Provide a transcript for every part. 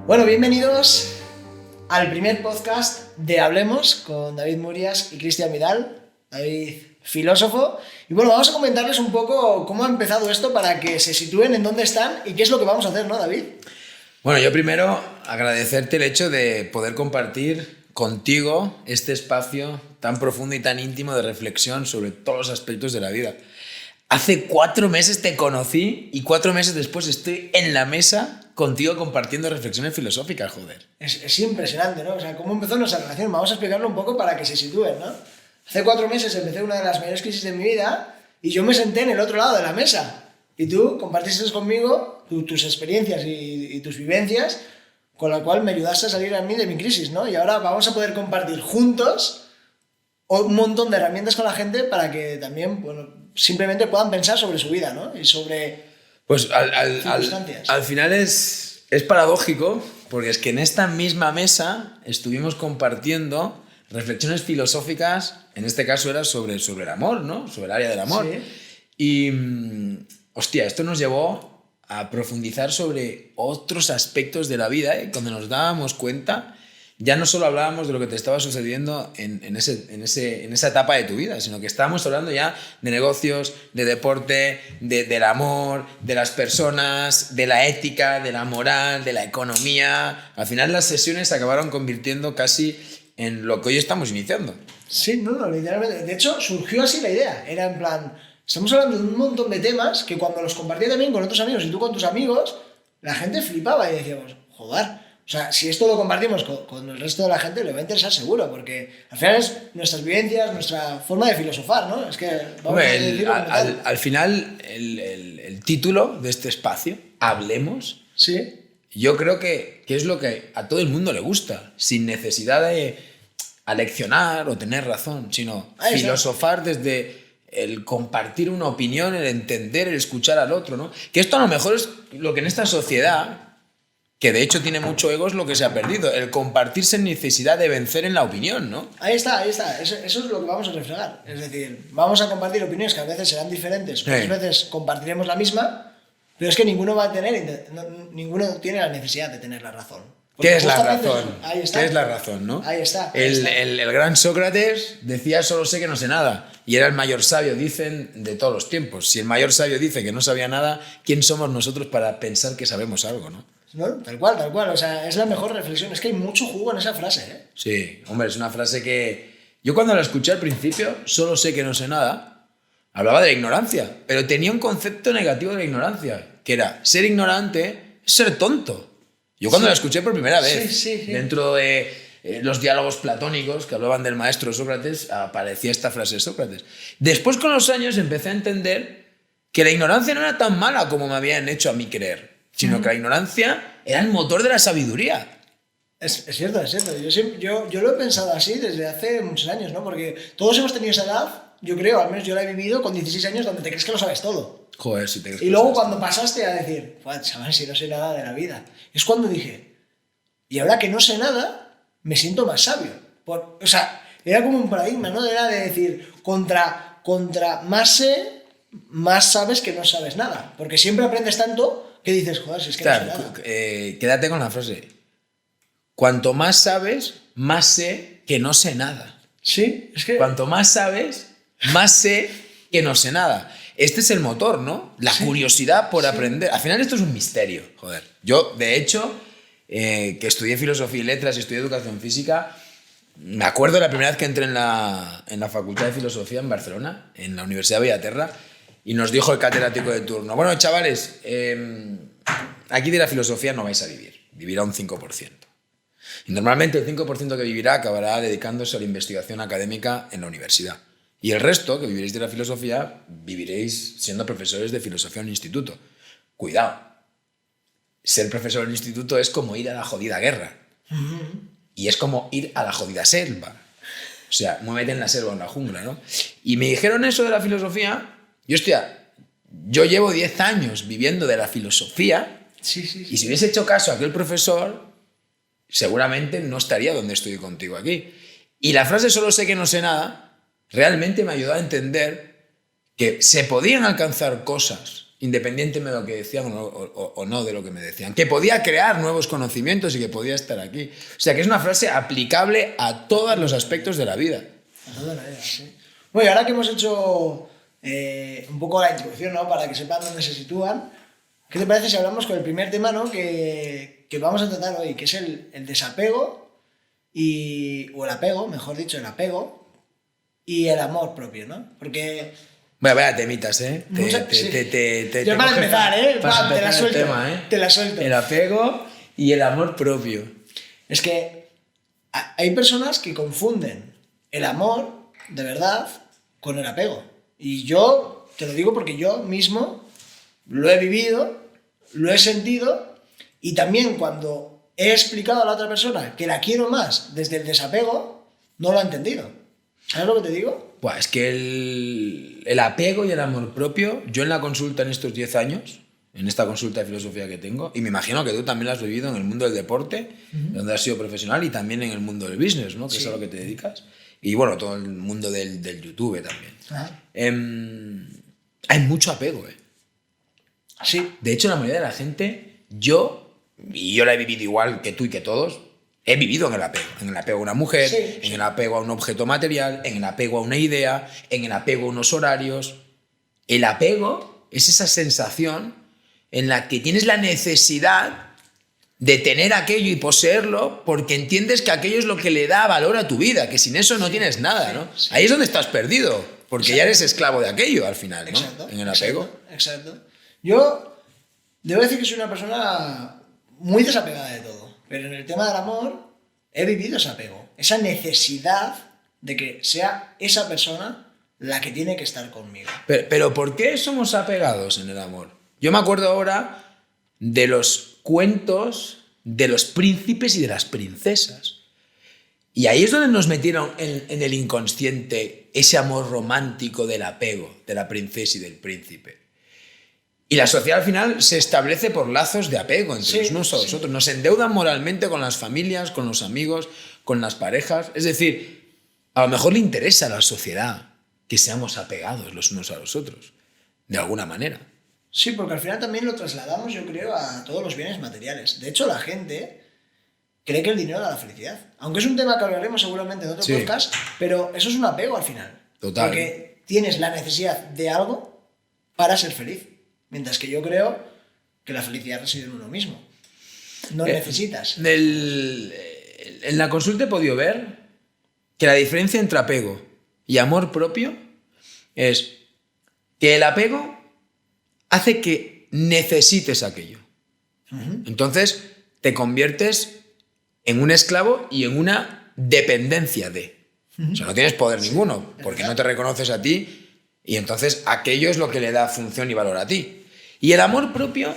Bueno, bienvenidos al primer podcast de Hablemos con David Murias y Cristian Vidal. David, filósofo. Y bueno, vamos a comentarles un poco cómo ha empezado esto para que se sitúen en dónde están y qué es lo que vamos a hacer, ¿no, David? Bueno, yo primero agradecerte el hecho de poder compartir contigo este espacio tan profundo y tan íntimo de reflexión sobre todos los aspectos de la vida. Hace 4 meses te conocí y 4 meses después estoy en la mesa contigo compartiendo reflexiones filosóficas, joder. Es impresionante, ¿no? O sea, cómo empezó nuestra relación. Vamos a explicarlo un poco para que se sitúen, ¿no? Hace 4 meses empecé una de las mayores crisis de mi vida y yo me senté en el otro lado de la mesa. Y tú compartiste conmigo tus experiencias y tus vivencias, con la cual me ayudaste a salir a mí de mi crisis, ¿no? Y ahora vamos a poder compartir juntos un montón de herramientas con la gente para que también, bueno, simplemente puedan pensar sobre su vida, ¿no? Y sobre pues circunstancias. Al final es paradójico, porque es que en esta misma mesa estuvimos compartiendo reflexiones filosóficas, en este caso era sobre el amor, ¿no? Sobre el área del amor. Sí. Y, hostia, esto nos llevó a profundizar sobre otros aspectos de la vida, ¿eh? Cuando nos dábamos cuenta, ya no solo hablábamos de lo que te estaba sucediendo en esa etapa de tu vida, sino que estábamos hablando ya de negocios, de deporte, del amor, de las personas, de la ética, de la moral, de la economía. Al final las sesiones se acabaron convirtiendo casi en lo que hoy estamos iniciando. Sí, no, literalmente. De hecho, surgió así la idea. Era en plan, estamos hablando de un montón de temas que cuando los compartía también con otros amigos y tú con tus amigos, la gente flipaba y decíamos, joder. O sea, si esto lo compartimos con el resto de la gente, le va a interesar seguro, porque al final es nuestras vivencias, nuestra forma de filosofar, ¿no? Es que vamos a decirlo como tal. Al final, el título de este espacio, Hablemos, Sí. yo creo que es lo que a todo el mundo le gusta, sin necesidad de aleccionar o tener razón, sino filosofar desde el compartir una opinión, el entender, el escuchar al otro, ¿no? Que esto a lo mejor es lo que en esta sociedad, que de hecho tiene mucho ego, es lo que se ha perdido, el compartir sin necesidad de vencer en la opinión, ¿no? Ahí está. Eso es lo que vamos a reflejar. Es decir, vamos a compartir opiniones que a veces serán diferentes, otras veces compartiremos la misma, pero es que ninguno tiene la necesidad de tener la razón. ¿Qué es la razón? Ahí está. ¿Qué es la razón, no? Ahí está. El gran Sócrates decía solo sé que no sé nada, y era el mayor sabio, dicen, de todos los tiempos. Si el mayor sabio dice que no sabía nada, ¿quién somos nosotros para pensar que sabemos algo, no? ¿No? Tal cual. O sea, es la mejor reflexión. Es que hay mucho jugo en esa frase, ¿eh? Sí, hombre, es una frase que yo cuando la escuché al principio, solo sé que no sé nada, hablaba de la ignorancia, pero tenía un concepto negativo de la ignorancia, que era ser ignorante es ser tonto. Yo cuando la escuché por primera vez, sí. dentro de los diálogos platónicos que hablaban del maestro Sócrates, aparecía esta frase de Sócrates. Después, con los años, empecé a entender que la ignorancia no era tan mala como me habían hecho a mí creer, sino que la ignorancia era el motor de la sabiduría. Es cierto. Yo lo he pensado así desde hace muchos años, ¿no? Porque todos hemos tenido esa edad, yo creo, al menos yo la he vivido con 16 años, donde te crees que lo sabes todo. Joder, si te crees. Y luego cuando pasaste a decir, chaval, si no sé nada de la vida, es cuando dije, y ahora que no sé nada, me siento más sabio. O sea, era como un paradigma, ¿no? Era de decir, contra más sé, más sabes que no sabes nada. Porque siempre aprendes tanto que dices, joder, si es que no sé nada. Quédate con la frase. Cuanto más sabes, más sé que no sé nada. Sí, es que... Cuanto más sabes, más sé que no sé nada. Este es el motor, ¿no? La curiosidad por aprender. Al final esto es un misterio, joder. Yo, de hecho, que estudié filosofía y letras y estudié educación física, me acuerdo la primera vez que entré en la Facultad de Filosofía en Barcelona, en la Universidad de Bellaterra, y nos dijo el catedrático de turno, bueno, chavales, aquí de la filosofía no vais a vivir, vivirá un 5%. Y normalmente el 5% que vivirá acabará dedicándose a la investigación académica en la universidad. Y el resto, que viviréis de la filosofía, viviréis siendo profesores de filosofía en un instituto. Cuidado. Ser profesor en un instituto es como ir a la jodida guerra. Y es como ir a la jodida selva. O sea, muévete en la selva o en la jungla, ¿no? Y me dijeron eso de la filosofía. Y hostia, yo llevo 10 años viviendo de la filosofía. Sí. Y si hubiese hecho caso a aquel profesor, seguramente no estaría donde estoy contigo aquí. Y la frase solo sé que no sé nada realmente me ayudó a entender que se podían alcanzar cosas independientemente de lo que decían o no de lo que me decían. Que podía crear nuevos conocimientos y que podía estar aquí. O sea, que es una frase aplicable a todos los aspectos de la vida. A toda la vida, sí. Bueno, y ahora que hemos hecho un poco la introducción, ¿no? Para que sepan dónde se sitúan, ¿qué te parece si hablamos con el primer tema, ¿no? que vamos a tratar hoy, que es el desapego o el apego, mejor dicho, el apego y el amor propio, ¿no? Porque... Vaya temitas, ¿eh? Yo para empezar, ¿eh? Te la suelto. Te la suelto. El apego y el amor propio. Es que hay personas que confunden el amor, de verdad, con el apego. Y yo te lo digo porque yo mismo lo he vivido, lo he sentido, y también cuando he explicado a la otra persona que la quiero más desde el desapego, no lo ha entendido. ¿Sabes lo que te digo? Buah, es que el apego y el amor propio, yo en la consulta en estos 10 años, en esta consulta de filosofía que tengo, y me imagino que tú también lo has vivido en el mundo del deporte, donde has sido profesional, y también en el mundo del business, ¿no? Que es a lo que te dedicas. Y bueno, todo el mundo del YouTube también. Hay mucho apego, ¿eh? Sí. De hecho, la mayoría de la gente, yo la he vivido igual que tú y que todos, he vivido en el apego a una mujer, en el apego a un objeto material, en el apego a una idea, en el apego a unos horarios. El apego es esa sensación en la que tienes la necesidad de tener aquello y poseerlo porque entiendes que aquello es lo que le da valor a tu vida, que sin eso no tienes nada, ¿no? Sí. Ahí es donde estás perdido, porque ya eres esclavo de aquello al final, ¿no? Exacto, en el apego. Exacto. Yo debo decir que soy una persona muy desapegada de todo, pero en el tema del amor he vivido ese apego, esa necesidad de que sea esa persona la que tiene que estar conmigo. Pero ¿por qué somos apegados en el amor? Yo me acuerdo ahora de los cuentos de los príncipes y de las princesas. Y ahí es donde nos metieron en el inconsciente ese amor romántico del apego de la princesa y del príncipe. Y la sociedad al final se establece por lazos de apego entre los unos a los otros. Nos endeudan moralmente con las familias, con los amigos, con las parejas. Es decir, a lo mejor le interesa a la sociedad que seamos apegados los unos a los otros, de alguna manera. Sí, porque al final también lo trasladamos, yo creo, a todos los bienes materiales. De hecho, la gente cree que el dinero da la felicidad. Aunque es un tema que hablaremos seguramente en otro podcast, pero eso es un apego al final. Total. Porque tienes la necesidad de algo para ser feliz. Mientras que yo creo que la felicidad reside en uno mismo. No necesitas. En la consulta he podido ver que la diferencia entre apego y amor propio es que el apego hace que necesites aquello. Entonces te conviertes en un esclavo y en una dependencia de. O sea, no tienes poder ninguno porque no te reconoces a ti y entonces aquello es lo que le da función y valor a ti. Y el amor propio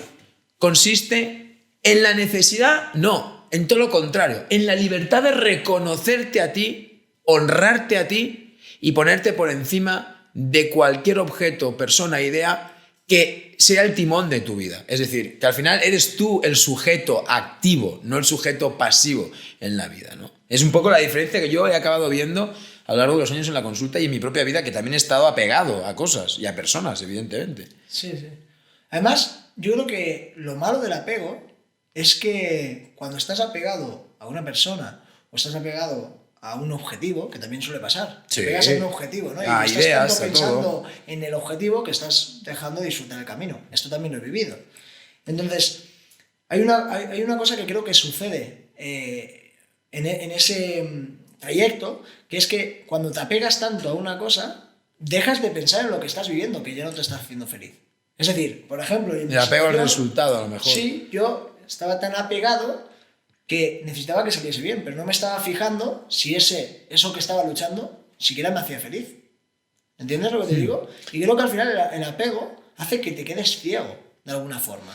consiste en la necesidad, no, en todo lo contrario, en la libertad de reconocerte a ti, honrarte a ti y ponerte por encima de cualquier objeto, persona, idea que sea el timón de tu vida. Es decir, que al final eres tú el sujeto activo, no el sujeto pasivo en la vida, ¿no? Es un poco la diferencia que yo he acabado viendo a lo largo de los años en la consulta y en mi propia vida, que también he estado apegado a cosas y a personas, evidentemente. Sí. Además, yo creo que lo malo del apego es que cuando estás apegado a una persona o estás apegado a un objetivo, que también suele pasar, te pegas a un objetivo, ¿no? Y estás ideas, tanto pensando en el objetivo que estás dejando de disfrutar el camino. Esto también lo he vivido. Entonces, hay una cosa que creo que sucede en ese trayecto, que es que cuando te apegas tanto a una cosa, dejas de pensar en lo que estás viviendo, que ya no te está haciendo feliz. Es decir, por ejemplo... El apego al resultado, a lo mejor. Sí, yo estaba tan apegado que necesitaba que saliese bien, pero no me estaba fijando si eso que estaba luchando siquiera me hacía feliz. ¿Entiendes lo que te digo? Y creo que al final el apego hace que te quedes ciego, de alguna forma.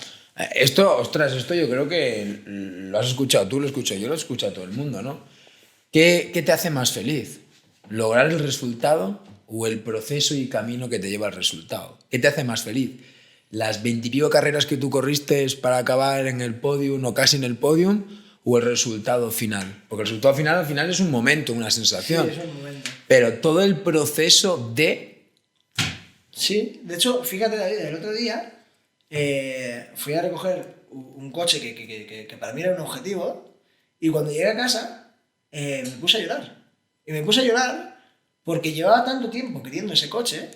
Esto yo creo que lo has escuchado tú, lo escucho yo, lo escucha todo el mundo, ¿no? ¿Qué te hace más feliz? ¿Lograr el resultado o el proceso y camino que te lleva al resultado? ¿Qué te hace más feliz? ¿Las 20 y pico carreras que tú corriste para acabar en el podium o casi en el podium o el resultado final? Porque el resultado final al final es un momento, una sensación. Sí, es un momento. Pero todo el proceso de... Sí, de hecho, fíjate David, el otro día fui a recoger un coche que para mí era un objetivo y cuando llegué a casa me puse a llorar. Y me puse a llorar porque llevaba tanto tiempo queriendo ese coche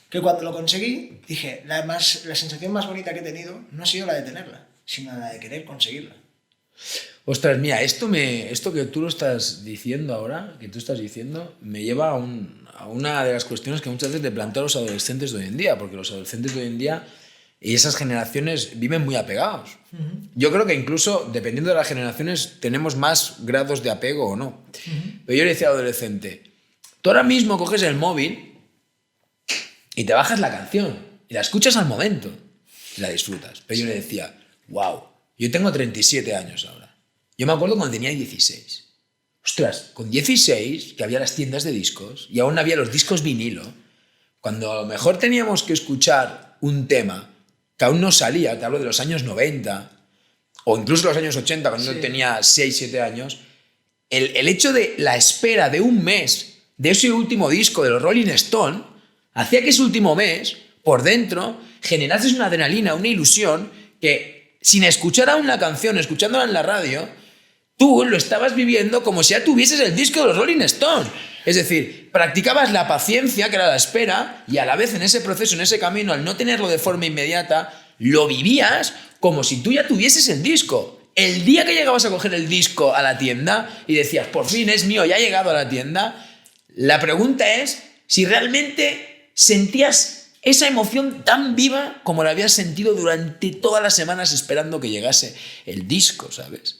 que cuando lo conseguí dije, la sensación más bonita que he tenido no ha sido la de tenerla, sino la de querer conseguirla. Ostras, mira, esto que tú lo estás diciendo ahora, que tú estás diciendo, me lleva a una de las cuestiones que muchas veces te planteo a los adolescentes de hoy en día, porque los adolescentes de hoy en día y esas generaciones viven muy apegados. Uh-huh. Yo creo que incluso, dependiendo de las generaciones, tenemos más grados de apego o no. Uh-huh. Pero yo le decía al adolescente, tú ahora mismo coges el móvil y te bajas la canción y la escuchas al momento y la disfrutas. Pero yo le decía, wow, yo tengo 37 años ahora. Yo me acuerdo cuando tenía 16. Ostras, con 16, que había las tiendas de discos y aún había los discos vinilo, cuando a lo mejor teníamos que escuchar un tema que aún no salía, te hablo de los años 90 o incluso los años 80, cuando yo tenía 6, 7 años, el hecho de la espera de un mes de ese último disco de los Rolling Stone hacía que ese último mes, por dentro, generases una adrenalina, una ilusión que sin escuchar aún la canción, escuchándola en la radio, tú lo estabas viviendo como si ya tuvieses el disco de los Rolling Stones. Es decir, practicabas la paciencia, que era la espera, y a la vez en ese proceso, en ese camino, al no tenerlo de forma inmediata, lo vivías como si tú ya tuvieses el disco. El día que llegabas a coger el disco a la tienda y decías, por fin es mío, ya ha llegado a la tienda, la pregunta es si realmente sentías esa emoción tan viva como la habías sentido durante todas las semanas esperando que llegase el disco, ¿sabes?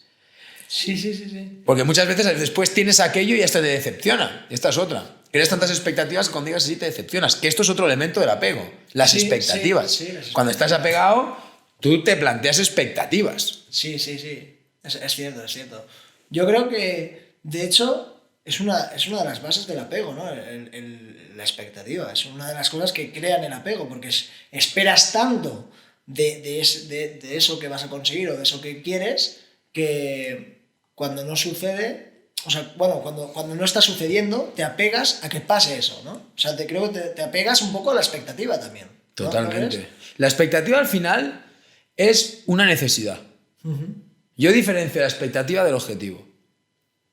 Sí. Porque muchas veces después tienes aquello y hasta te decepciona. Esta es otra. Creas tantas expectativas que cuando digas así te decepcionas. Que esto es otro elemento del apego. Las expectativas. Sí, cuando estás apegado, tú te planteas expectativas. Sí. Es cierto. Yo creo que, de hecho, es una de las bases del apego, ¿no? La expectativa. Es una de las cosas que crean el apego, porque esperas tanto de eso que vas a conseguir o de eso que quieres que cuando no sucede, o sea, bueno, cuando no está sucediendo, te apegas a que pase eso, ¿no? O sea, creo que te apegas un poco a la expectativa también, ¿no? Totalmente. ¿No la expectativa al final es una necesidad. Uh-huh. Yo diferencio la expectativa del objetivo.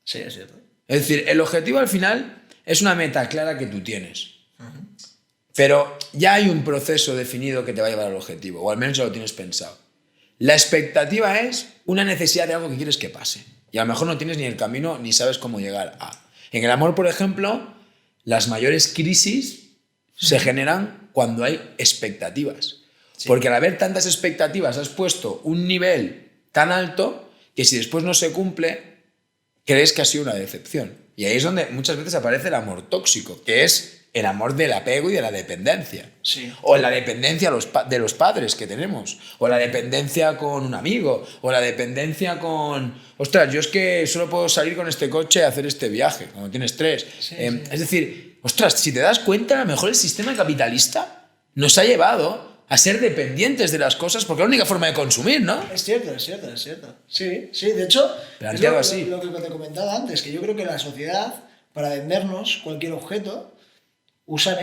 Sí, es cierto. Es decir, el objetivo al final es una meta clara que tú tienes. Uh-huh. Pero ya hay un proceso definido que te va a llevar al objetivo, o al menos ya lo tienes pensado. La expectativa es una necesidad de algo que quieres que pase. Y a lo mejor no tienes ni el camino ni sabes cómo llegar a. En el amor, por ejemplo, las mayores crisis se generan cuando hay expectativas. Sí. Porque al haber tantas expectativas has puesto un nivel tan alto que si después no se cumple, crees que ha sido una decepción. Y ahí es donde muchas veces aparece el amor tóxico, que es el amor del apego y de la dependencia. Sí. O la dependencia de los padres que tenemos. O la dependencia con un amigo. O la dependencia con... Ostras, yo es que solo puedo salir con este coche a hacer este viaje, cuando tienes 3. Sí. Es decir, ostras, si te das cuenta, a lo mejor el sistema capitalista nos ha llevado a ser dependientes de las cosas porque es la única forma de consumir, ¿no? Es cierto. Sí, de hecho, es lo que te comentaba antes, que yo creo que la sociedad, para vendernos cualquier objeto, usan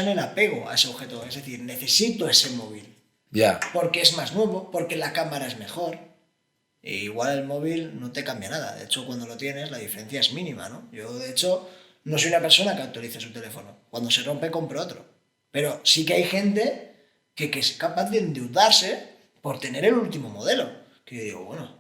el apego a ese objeto. Es decir, necesito ese móvil. Ya. Porque es más nuevo, porque la cámara es mejor. E igual el móvil no te cambia nada. De hecho, cuando lo tienes, la diferencia es mínima, ¿no? Yo, de hecho, no soy una persona que actualice su teléfono. Cuando se rompe, compro otro. Pero sí que hay gente que es capaz de endeudarse por tener el último modelo. Que yo digo, bueno,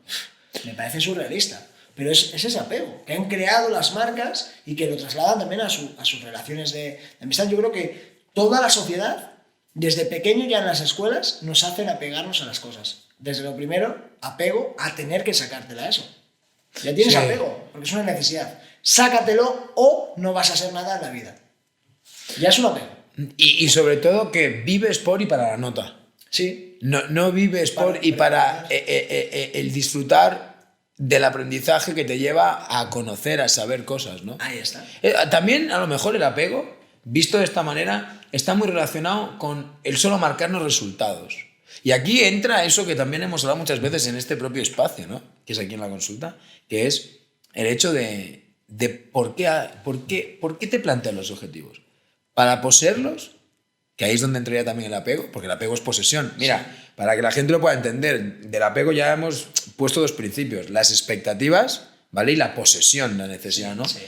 me parece surrealista. Pero es ese apego que han creado las marcas y que lo trasladan también a sus relaciones de amistad. Yo creo que toda la sociedad, desde pequeño ya en las escuelas, nos hacen apegarnos a las cosas. Desde lo primero, apego a tener que sacártela eso. Ya tienes apego, porque es una necesidad. Sácatelo o no vas a hacer nada en la vida. Ya es un apego. Y sobre todo que vives por y para la nota. Sí. No vives por y para el disfrutar del aprendizaje que te lleva a conocer, a saber cosas, ¿no? Ahí está. También, a lo mejor, el apego, visto de esta manera, está muy relacionado con el solo marcarnos resultados. Y aquí entra eso que también hemos hablado muchas veces en este propio espacio, ¿no? Que es aquí en la consulta, que es el hecho de por qué te planteas los objetivos. ¿Para poseerlos? que ahí es donde entraría también el apego, porque el apego es posesión. Mira, para que la gente lo pueda entender, del apego ya hemos puesto dos principios, las expectativas, ¿vale? Y la posesión, la necesidad, ¿no? Sí.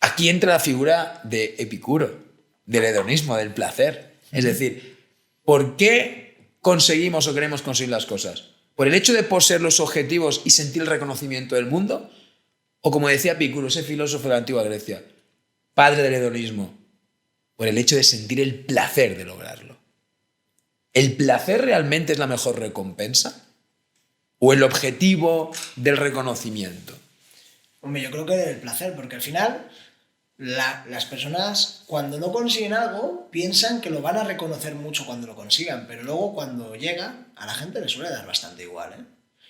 Aquí entra la figura de Epicuro, del hedonismo, del placer. Es decir, ¿por qué conseguimos o queremos conseguir las cosas? ¿Por el hecho de poseer los objetivos y sentir el reconocimiento del mundo? O como decía Epicuro, ese filósofo de la antigua Grecia, padre del hedonismo, por el hecho de sentir el placer de lograrlo. ¿El placer realmente es la mejor recompensa? ¿O el objetivo del reconocimiento? Hombre, yo creo que el placer, porque al final las personas cuando no consiguen algo piensan que lo van a reconocer mucho cuando lo consigan, pero luego cuando llega a la gente le suele dar bastante igual, ¿eh?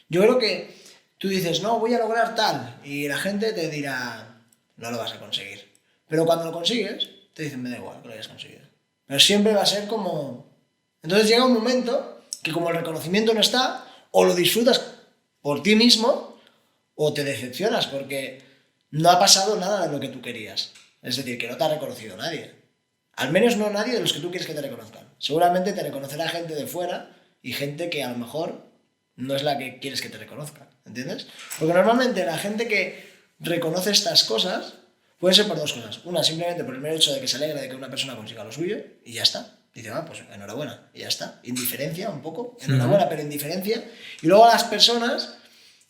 Yo creo que tú dices, no, voy a lograr tal, y la gente te dirá, no lo vas a conseguir. Pero cuando lo consigues, te dicen, me da igual que lo hayas conseguido. Pero siempre va a ser como... Entonces llega un momento que como el reconocimiento no está, o lo disfrutas por ti mismo, o te decepcionas porque no ha pasado nada de lo que tú querías. Es decir, que no te ha reconocido nadie. Al menos no nadie de los que tú quieres que te reconozcan. Seguramente te reconocerá gente de fuera y gente que a lo mejor no es la que quieres que te reconozca. ¿Entiendes? Porque normalmente la gente que reconoce estas cosas puede ser por dos cosas. Una, simplemente por el mero hecho de que se alegra de que una persona consiga lo suyo y ya está. Dice, pues enhorabuena, y ya está. Indiferencia un poco, enhorabuena, pero indiferencia. Y luego a las personas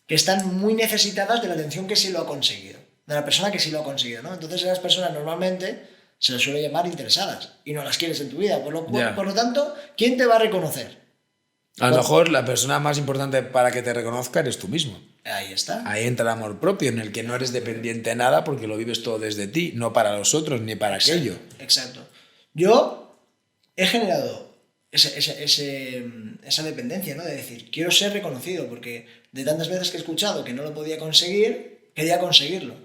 que están muy necesitadas de la atención que sí lo ha conseguido, de la persona que sí lo ha conseguido, ¿no? Entonces esas personas normalmente se les suele llamar interesadas y no las quieres en tu vida. Por lo tanto, ¿quién te va a reconocer? A lo mejor la persona más importante para que te reconozca eres tú mismo. Ahí está. Ahí entra el amor propio, en el que no eres dependiente de nada porque lo vives todo desde ti, no para los otros ni para aquello. Exacto. Yo he generado esa dependencia, ¿no? De decir, quiero ser reconocido, porque de tantas veces que he escuchado que no lo podía conseguir, quería conseguirlo.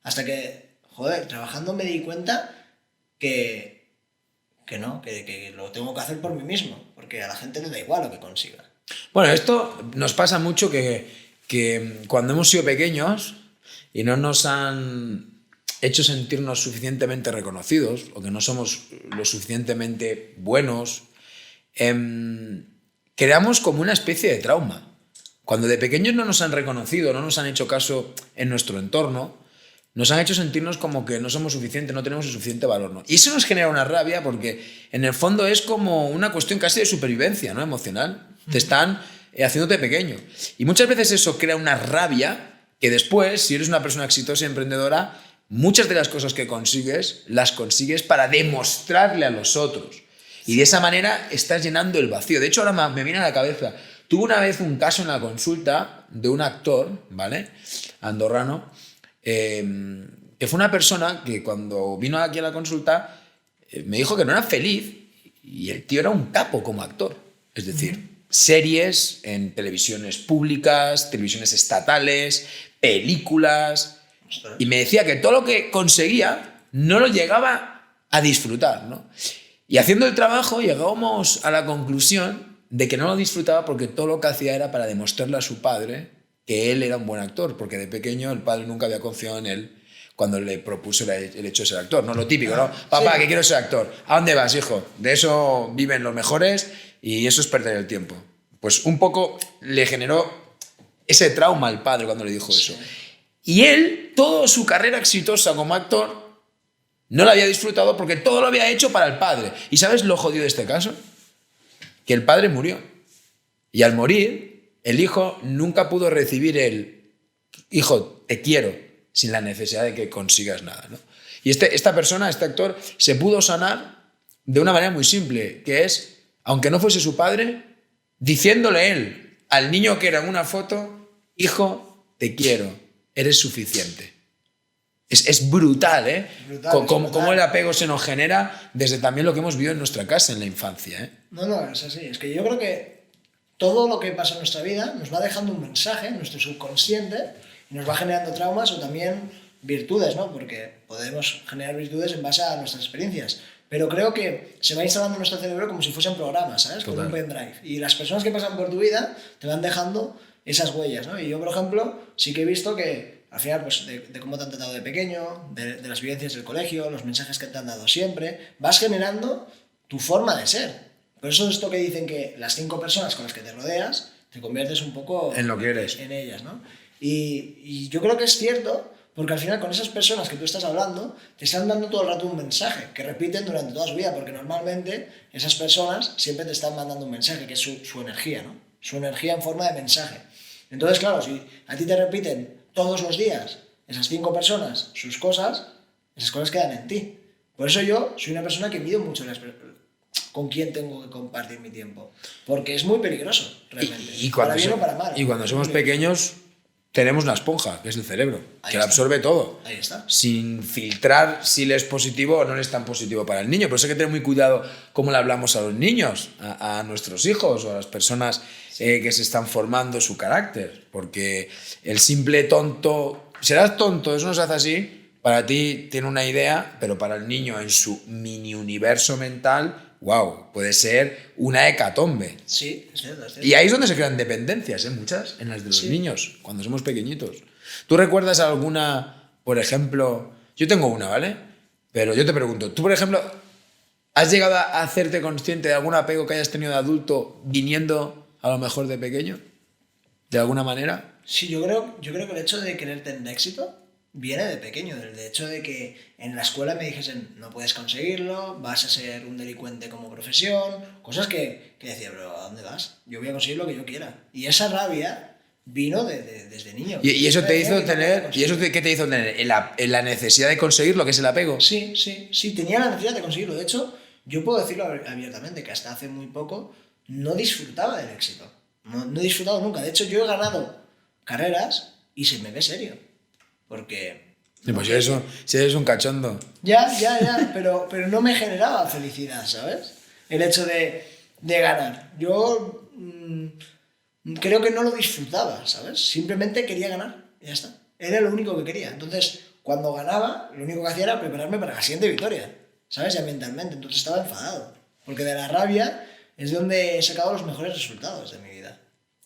Hasta que, joder, trabajando me di cuenta que lo tengo que hacer por mí mismo, porque a la gente le da igual lo que consiga. Bueno, esto nos pasa mucho que cuando hemos sido pequeños y no nos han hecho sentirnos suficientemente reconocidos o que no somos lo suficientemente buenos, creamos como una especie de trauma. Cuando de pequeños no nos han reconocido, no nos han hecho caso en nuestro entorno, nos han hecho sentirnos como que no somos suficientes, no tenemos el suficiente valor, ¿no? Y eso nos genera una rabia porque en el fondo es como una cuestión casi de supervivencia, ¿no? Emocional. Te están haciéndote pequeño. Y muchas veces eso crea una rabia que después, si eres una persona exitosa y emprendedora, muchas de las cosas que consigues, las consigues para demostrarle a los otros. Y de esa manera estás llenando el vacío. De hecho, ahora me viene a la cabeza, tuve una vez un caso en la consulta de un actor, ¿vale? Andorrano, que fue una persona que cuando vino aquí a la consulta me dijo que no era feliz y el tío era un capo como actor. Es decir, series en televisiones públicas, televisiones estatales, películas. Y me decía que todo lo que conseguía no lo llegaba a disfrutar, ¿no? Y haciendo el trabajo llegábamos a la conclusión de que no lo disfrutaba porque todo lo que hacía era para demostrarle a su padre que él era un buen actor, porque de pequeño el padre nunca había confiado en él cuando le propuso el hecho de ser actor. No lo típico, ¿no? Papá, que quiero ser actor. ¿A dónde vas, hijo? De eso viven los mejores y eso es perder el tiempo. Pues un poco le generó ese trauma al padre cuando le dijo eso. Y él, toda su carrera exitosa como actor, no la había disfrutado porque todo lo había hecho para el padre. ¿Y sabes lo jodido de este caso? Que el padre murió. Y al morir, el hijo nunca pudo recibir el hijo, te quiero, sin la necesidad de que consigas nada, ¿no? Y esta persona, este actor, se pudo sanar de una manera muy simple, que es, aunque no fuese su padre, diciéndole él al niño que era en una foto, hijo, te quiero, eres suficiente. Es brutal, ¿eh? Brutal, cómo el apego se nos genera desde también lo que hemos vivido en nuestra casa, en la infancia, ¿eh? No, es así. Es que yo creo que todo lo que pasa en nuestra vida nos va dejando un mensaje en nuestro subconsciente y nos va generando traumas o también virtudes, ¿no? Porque podemos generar virtudes en base a nuestras experiencias. Pero creo que se va instalando en nuestro cerebro como si fuesen programas, ¿sabes? Como un pendrive. Y las personas que pasan por tu vida te van dejando esas huellas, ¿no? Y yo, por ejemplo, sí que he visto que al final, pues de cómo te han tratado de pequeño, de las vivencias del colegio, los mensajes que te han dado siempre, vas generando tu forma de ser. Por eso esto que dicen que las 5 personas con las que te rodeas, te conviertes un poco en lo que eres. En ellas, ¿no? Y yo creo que es cierto, porque al final con esas personas que tú estás hablando, te están dando todo el rato un mensaje, que repiten durante toda su vida, porque normalmente esas personas siempre te están mandando un mensaje, que es su energía, ¿no? Su energía en forma de mensaje. Entonces, claro, si a ti te repiten todos los días esas 5 personas sus cosas, esas cosas quedan en ti. Por eso yo soy una persona que mido mucho con quién tengo que compartir mi tiempo, porque es muy peligroso, realmente. Y cuando, para bien o para mal. Y cuando somos pequeños tenemos una esponja, que es el cerebro, que lo absorbe todo. Ahí está. Sin filtrar si le es positivo o no le es tan positivo para el niño. Por eso hay que tener muy cuidado cómo le hablamos a los niños, a nuestros hijos o a las personas que se están formando su carácter. Porque el simple tonto, serás tonto, eso no se hace así, para ti tiene una idea, pero para el niño en su mini universo mental, wow, puede ser una hecatombe. Sí, es cierto, es cierto. Y ahí es donde se crean dependencias, muchas, en las de los niños, cuando somos pequeñitos. ¿Tú recuerdas alguna, por ejemplo? Yo tengo una, ¿vale? Pero yo te pregunto, ¿tú, por ejemplo, has llegado a hacerte consciente de algún apego que hayas tenido de adulto viniendo a lo mejor de pequeño? ¿De alguna manera? Sí, yo creo que el hecho de querer tener éxito viene de pequeño, del hecho de que en la escuela me dijesen no puedes conseguirlo, vas a ser un delincuente como profesión, cosas que decía, pero ¿a dónde vas? Yo voy a conseguir lo que yo quiera. Y esa rabia vino desde niño. ¿Y eso te hizo tener, ¿y eso qué te hizo tener? ¿La necesidad de conseguir lo que es el apego? Sí, tenía la necesidad de conseguirlo. De hecho, yo puedo decirlo abiertamente, que hasta hace muy poco no disfrutaba del éxito. No he disfrutado nunca. De hecho, yo he ganado carreras y se me ve serio. Porque... Pues si eres un cachondo. Ya, pero no me generaba felicidad, ¿sabes? El hecho de ganar. Yo creo que no lo disfrutaba, ¿sabes? Simplemente quería ganar y ya está. Era lo único que quería. Entonces, cuando ganaba, lo único que hacía era prepararme para la siguiente victoria, ¿sabes? Ya mentalmente. Entonces estaba enfadado. Porque de la rabia es donde he sacado los mejores resultados de mi vida.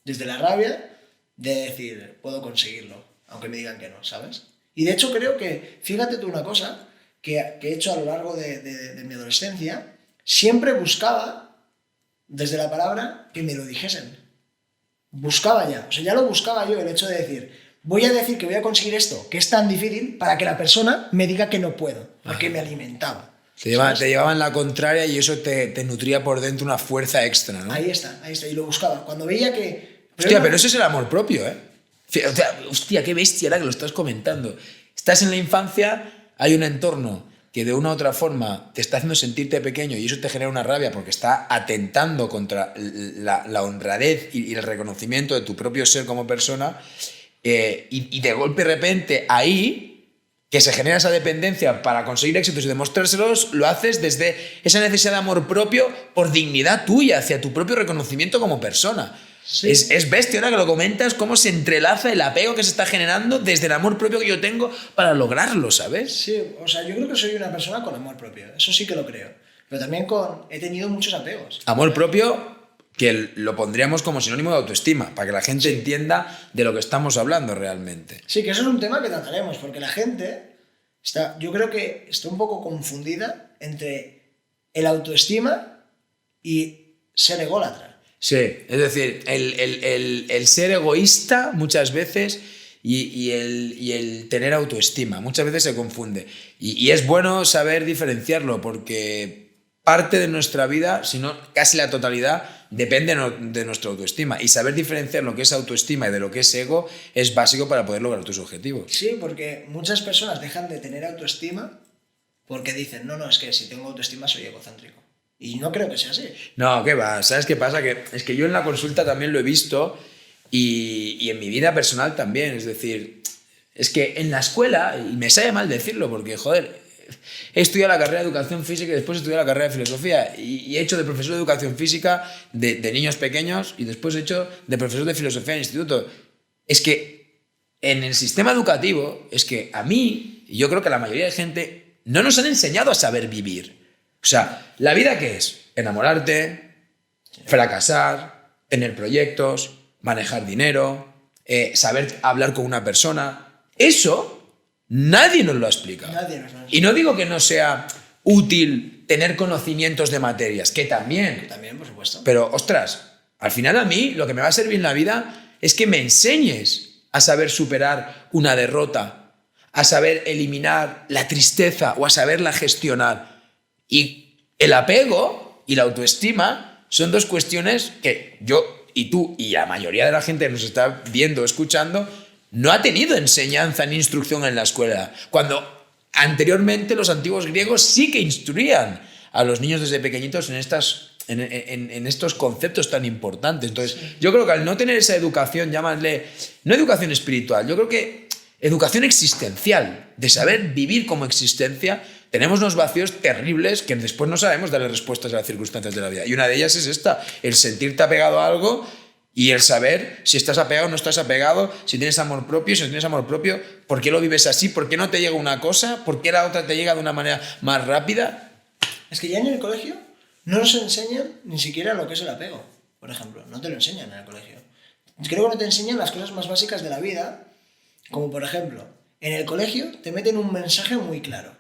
Desde la rabia de decir, puedo conseguirlo, aunque me digan que no, ¿sabes? Y de hecho creo que, fíjate tú una cosa que he hecho a lo largo de mi adolescencia, siempre buscaba, desde la palabra, que me lo dijesen. Buscaba ya, o sea, ya lo buscaba yo, el hecho de decir, voy a decir que voy a conseguir esto, que es tan difícil, para que la persona me diga que no puedo, porque me alimentaba. Te llevaban la contraria y eso te nutría por dentro una fuerza extra, ¿no? Ahí está, y lo buscaba. Cuando veía que... Pero eso es el amor propio, ¿eh? Hostia, qué bestia ahora que lo estás comentando. Estás en la infancia, hay un entorno que de una u otra forma te está haciendo sentirte pequeño y eso te genera una rabia porque está atentando contra la honradez y el reconocimiento de tu propio ser como persona y de golpe de repente ahí que se genera esa dependencia para conseguir éxitos y demostrárselos, lo haces desde esa necesidad de amor propio por dignidad tuya, hacia tu propio reconocimiento como persona. Sí. Es bestia, ahora que lo comentas, cómo se entrelaza el apego que se está generando desde el amor propio que yo tengo para lograrlo, ¿sabes? Sí, o sea, yo creo que soy una persona con amor propio, eso sí que lo creo. Pero también he tenido muchos apegos. Amor propio, que lo pondríamos como sinónimo de autoestima, para que la gente entienda de lo que estamos hablando realmente. Sí, que eso es un tema que trataremos, porque la gente yo creo que está un poco confundida entre el autoestima y ser ególatra. Sí, es decir, el ser egoísta muchas veces y el tener autoestima, muchas veces se confunde. Y es bueno saber diferenciarlo porque parte de nuestra vida, si no casi la totalidad, depende de nuestra autoestima. Y saber diferenciar lo que es autoestima y de lo que es ego es básico para poder lograr tus objetivos. Sí, porque muchas personas dejan de tener autoestima porque dicen, no, es que si tengo autoestima soy egocéntrico. Y no creo que sea así. No, ¿qué va? ¿Sabes qué pasa? Que es que yo en la consulta también lo he visto y en mi vida personal también. Es decir, es que en la escuela, y me sabe mal decirlo porque, joder, he estudiado la carrera de Educación Física y después he estudiado la carrera de Filosofía y he hecho de profesor de Educación Física de niños pequeños y después he hecho de profesor de Filosofía en instituto. Es que en el sistema educativo, es que a mí, y yo creo que a la mayoría de gente, no nos han enseñado a saber vivir. O sea, ¿la vida qué es? Enamorarte, fracasar, tener proyectos, manejar dinero, saber hablar con una persona, Eso nadie nos lo ha explicado. Nadie nos lo ha Y no digo que no sea útil tener conocimientos de materias, que también. También, por supuesto. Pero, ostras, al final a mí lo que me va a servir en la vida es que me enseñes a saber superar una derrota, a saber eliminar la tristeza o a saberla gestionar. Y el apego y la autoestima son dos cuestiones que yo y tú y la mayoría de la gente que nos está viendo o escuchando no ha tenido enseñanza ni instrucción en la escuela. Cuando anteriormente los antiguos griegos sí que instruían a los niños desde pequeñitos en estos conceptos tan importantes. Entonces, yo creo que al no tener esa educación, llámale, no educación espiritual, yo creo que educación existencial, de saber vivir como existencia, tenemos unos vacíos terribles que después no sabemos darle respuestas a las circunstancias de la vida. Y una de ellas es esta, el sentirte apegado a algo y el saber si estás apegado o no estás apegado, si tienes amor propio, si no tienes amor propio, por qué lo vives así, por qué no te llega una cosa, por qué la otra te llega de una manera más rápida. Es que ya en el colegio no nos enseñan ni siquiera lo que es el apego, por ejemplo. No te lo enseñan en el colegio. Creo que no te enseñan las cosas más básicas de la vida, como por ejemplo, en el colegio te meten un mensaje muy claro.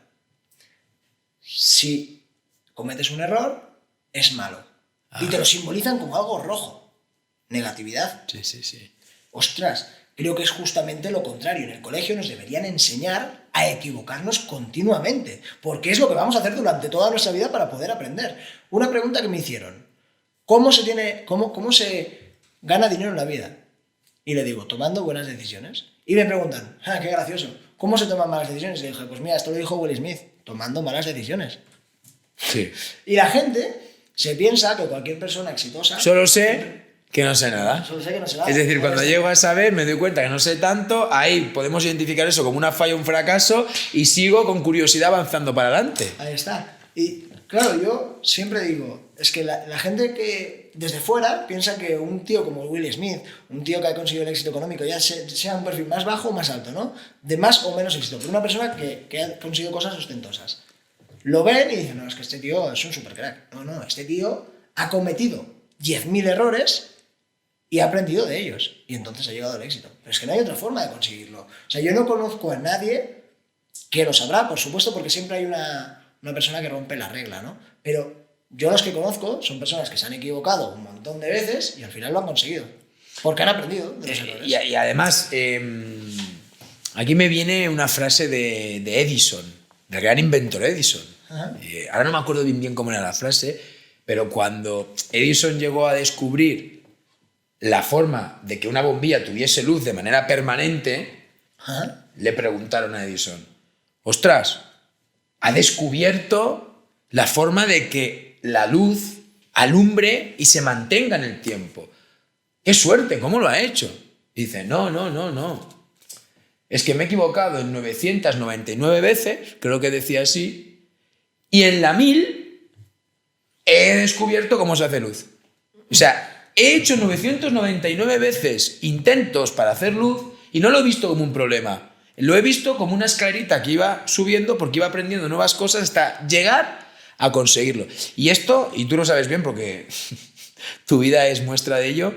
Si cometes un error, es malo. Y te lo simbolizan como algo rojo. Negatividad. Sí. Ostras, creo que es justamente lo contrario. En el colegio nos deberían enseñar a equivocarnos continuamente, porque es lo que vamos a hacer durante toda nuestra vida para poder aprender. Una pregunta que me hicieron: ¿cómo se gana dinero en la vida? Y le digo, tomando buenas decisiones. Y me preguntan, qué gracioso, ¿cómo se toman malas decisiones? Y le dije, pues mira, esto lo dijo Will Smith, tomando malas decisiones. Sí. Y la gente se piensa que cualquier persona exitosa... Solo sé que no sé nada. Solo sé que no sé nada. Es decir, cuando llego a saber, me doy cuenta que no sé tanto, ahí podemos identificar eso como una falla, un fracaso, y sigo con curiosidad avanzando para adelante. Ahí está. Y claro, yo siempre digo, es que la gente que desde fuera piensa que un tío como Will Smith, un tío que ha conseguido el éxito económico, ya sea un perfil más bajo o más alto, ¿no? De más o menos éxito, pero una persona que ha conseguido cosas ostentosas. Lo ven y dicen, no, es que este tío es un super crack. No, este tío ha cometido 10.000 errores y ha aprendido de ellos. Y entonces ha llegado al éxito. Pero es que no hay otra forma de conseguirlo. O sea, yo no conozco a nadie que lo sabrá, por supuesto, porque siempre hay una persona que rompe la regla, ¿no? Pero yo los que conozco son personas que se han equivocado un montón de veces y al final lo han conseguido. Porque han aprendido de los errores. Y además, aquí me viene una frase de Edison, del gran inventor Edison. Ahora no me acuerdo bien cómo era la frase, pero cuando Edison llegó a descubrir la forma de que una bombilla tuviese luz de manera permanente, le preguntaron a Edison, ostras, ha descubierto la forma de que la luz alumbre y se mantenga en el tiempo. ¡Qué suerte! ¿Cómo lo ha hecho? Y dice, no. Es que me he equivocado en 999 veces, creo que decía así, y en la 1000 he descubierto cómo se hace luz. O sea, he hecho 999 veces intentos para hacer luz y no lo he visto como un problema. Lo he visto como una escalerita que iba subiendo porque iba aprendiendo nuevas cosas hasta llegar a conseguirlo. Y esto, y tú lo sabes bien porque tu vida es muestra de ello,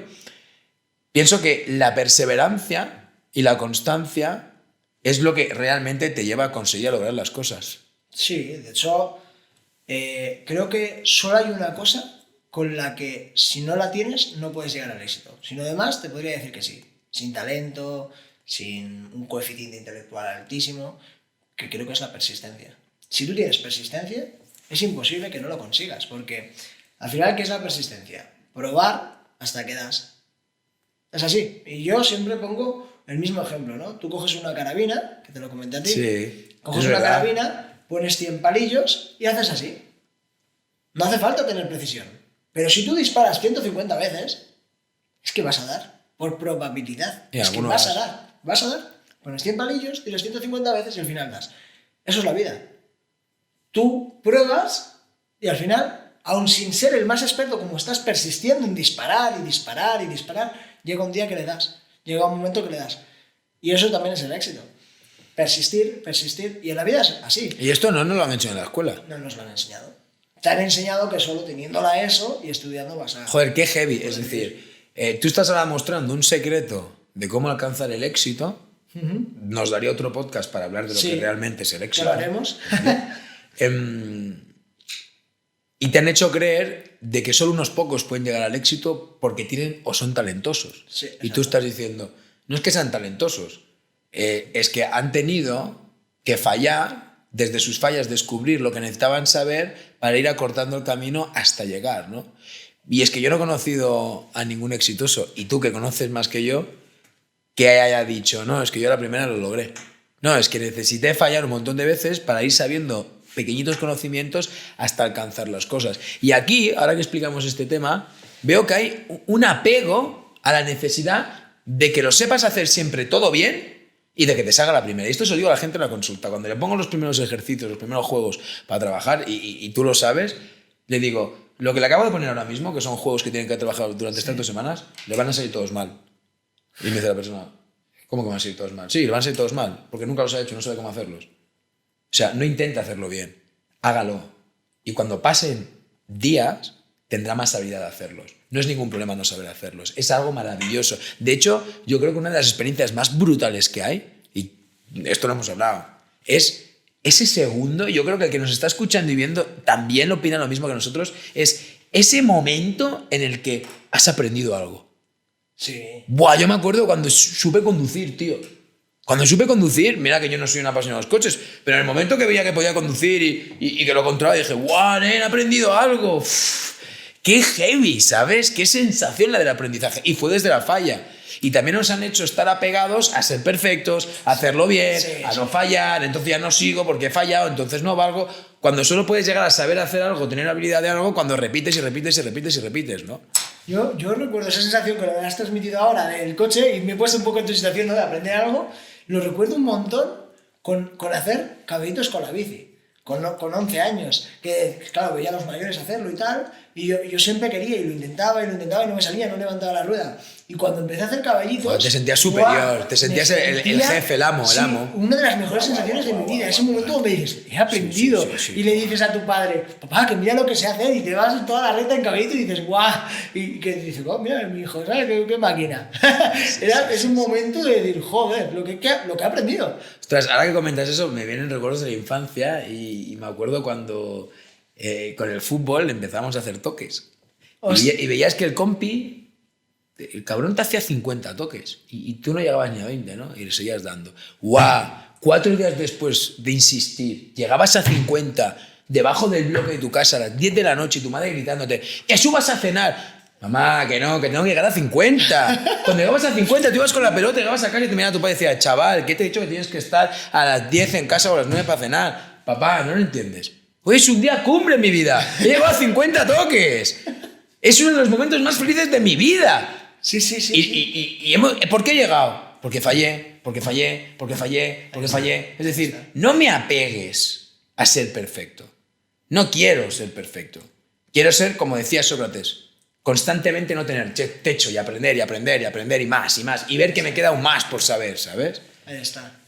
pienso que la perseverancia y la constancia es lo que realmente te lleva a conseguir a lograr las cosas. Sí, de hecho, creo que solo hay una cosa con la que si no la tienes no puedes llegar al éxito. Si no, demás te podría decir que sí. Sin talento, sin un coeficiente intelectual altísimo, que creo que es la persistencia. Si tú tienes persistencia, es imposible que no lo consigas, porque al final, ¿qué es la persistencia? Probar hasta que das. Es así. Y yo siempre pongo el mismo ejemplo, ¿no? Tú coges una carabina, que te lo comenté a ti, sí, coges una carabina, pones 100 palillos y haces así. No hace falta tener precisión. Pero si tú disparas 150 veces, es que vas a dar, por probabilidad. Es que vas a dar. Pones 100 palillos, tiras 150 veces y al final das. Eso es la vida. Tú pruebas y al final, aun sin ser el más experto, como estás persistiendo en disparar, llega un día que le das. Llega un momento que le das. Y eso también es el éxito. Persistir. Y en la vida es así. Y esto no nos lo han hecho en la escuela. No nos lo han enseñado. Te han enseñado que solo teniendo la ESO y estudiando vas a... Joder, qué heavy. Es decir, tú estás ahora mostrando un secreto de cómo alcanzar el éxito Nos daría otro podcast para hablar de lo que realmente es el éxito. Que lo haremos. Y te han hecho creer de que solo unos pocos pueden llegar al éxito porque tienen o son talentosos. Sí, y tú estás diciendo, no es que sean talentosos, es que han tenido que fallar, desde sus fallas descubrir lo que necesitaban saber para ir acortando el camino hasta llegar, ¿no? Y es que yo no he conocido a ningún exitoso, y tú que conoces más que yo, que haya dicho, no, es que yo la primera lo logré. No, es que necesité fallar un montón de veces para ir sabiendo pequeñitos conocimientos hasta alcanzar las cosas. Y aquí, ahora que explicamos este tema, veo que hay un apego a la necesidad de que lo sepas hacer siempre todo bien y de que te salga la primera. Y esto se lo digo a la gente en la consulta. Cuando le pongo los primeros ejercicios, los primeros juegos para trabajar, y tú lo sabes, le digo, lo que le acabo de poner ahora mismo, que son juegos que tienen que trabajar durante tantas semanas, le van a salir todos mal. Y me dice la persona, ¿cómo que van a salir todos mal? Sí, le van a salir todos mal, porque nunca los ha hecho, no sabe cómo hacerlos. O sea, no intente hacerlo bien, hágalo. Y cuando pasen días, tendrá más habilidad de hacerlos. No es ningún problema no saber hacerlos. Es algo maravilloso. De hecho, yo creo que una de las experiencias más brutales que hay, y esto lo hemos hablado, es ese segundo, yo creo que el que nos está escuchando y viendo también opina lo mismo que nosotros, es ese momento en el que has aprendido algo. Sí. Buah, yo me acuerdo cuando supe conducir, tío. Cuando supe conducir, mira que yo no soy un apasionado de los coches, pero en el momento que veía que podía conducir y que lo controlaba, dije, ¡guau, he aprendido algo! Uf, ¡qué heavy!, ¿sabes? ¡Qué sensación la del aprendizaje! Y fue desde la falla. Y también nos han hecho estar apegados a ser perfectos, a hacerlo bien, a no fallar, entonces ya no sigo porque he fallado, entonces no valgo. Cuando solo puedes llegar a saber hacer algo, tener habilidad de algo, cuando repites y repites y repites y repites, ¿no? Yo recuerdo esa sensación que me has transmitido ahora del coche y me he puesto un poco en tu situación, ¿no?, de aprender algo. Lo recuerdo un montón con hacer caballitos con la bici, con 11 años, que claro, veía a los mayores hacerlo y tal, y yo siempre quería y lo intentaba y no me salía, no levantaba la rueda. Y cuando empecé a hacer caballitos... Pues te sentías superior, ¡guau!, te sentías el jefe, el amo, sí, el amo. Una de las mejores sensaciones de mi vida, ese momento donde dices, he aprendido, sí. Y le dices a tu padre, papá, que mira lo que sé hacer, y te vas en toda la recta en caballito y dices, guau, y que dices, oh, mira, mi hijo, ¿sabes qué máquina? Es un momento de decir, joder, lo que he aprendido. Ostras, ahora que comentas eso, me vienen recuerdos de la infancia y me acuerdo cuando con el fútbol empezamos a hacer toques. Y veías que el compi, el cabrón te hacía 50 toques y tú no llegabas ni a 20, ¿no? Y le seguías dando. ¡Guau! 4 días después de insistir, llegabas a 50 debajo del bloque de tu casa a las 10 de la noche y tu madre gritándote, ¡que subas a cenar! Mamá, que tengo que llegar a 50. Cuando llegabas a 50, tú ibas con la pelota, llegabas a casa y te miraba tu padre y decía, chaval, ¿qué te he dicho que tienes que estar a las 10 en casa o a las 9 para cenar? Papá, no lo entiendes. Hoy es un día cumbre en mi vida. He llegado a 50 toques. Es uno de los momentos más felices de mi vida. Sí. ¿Por qué he llegado? Porque fallé. Es decir, no me apegues a ser perfecto. No quiero ser perfecto. Quiero ser, como decía Sócrates, constantemente no tener techo y aprender y más y ver que me queda aún más por saber, ¿sabes? Ahí está.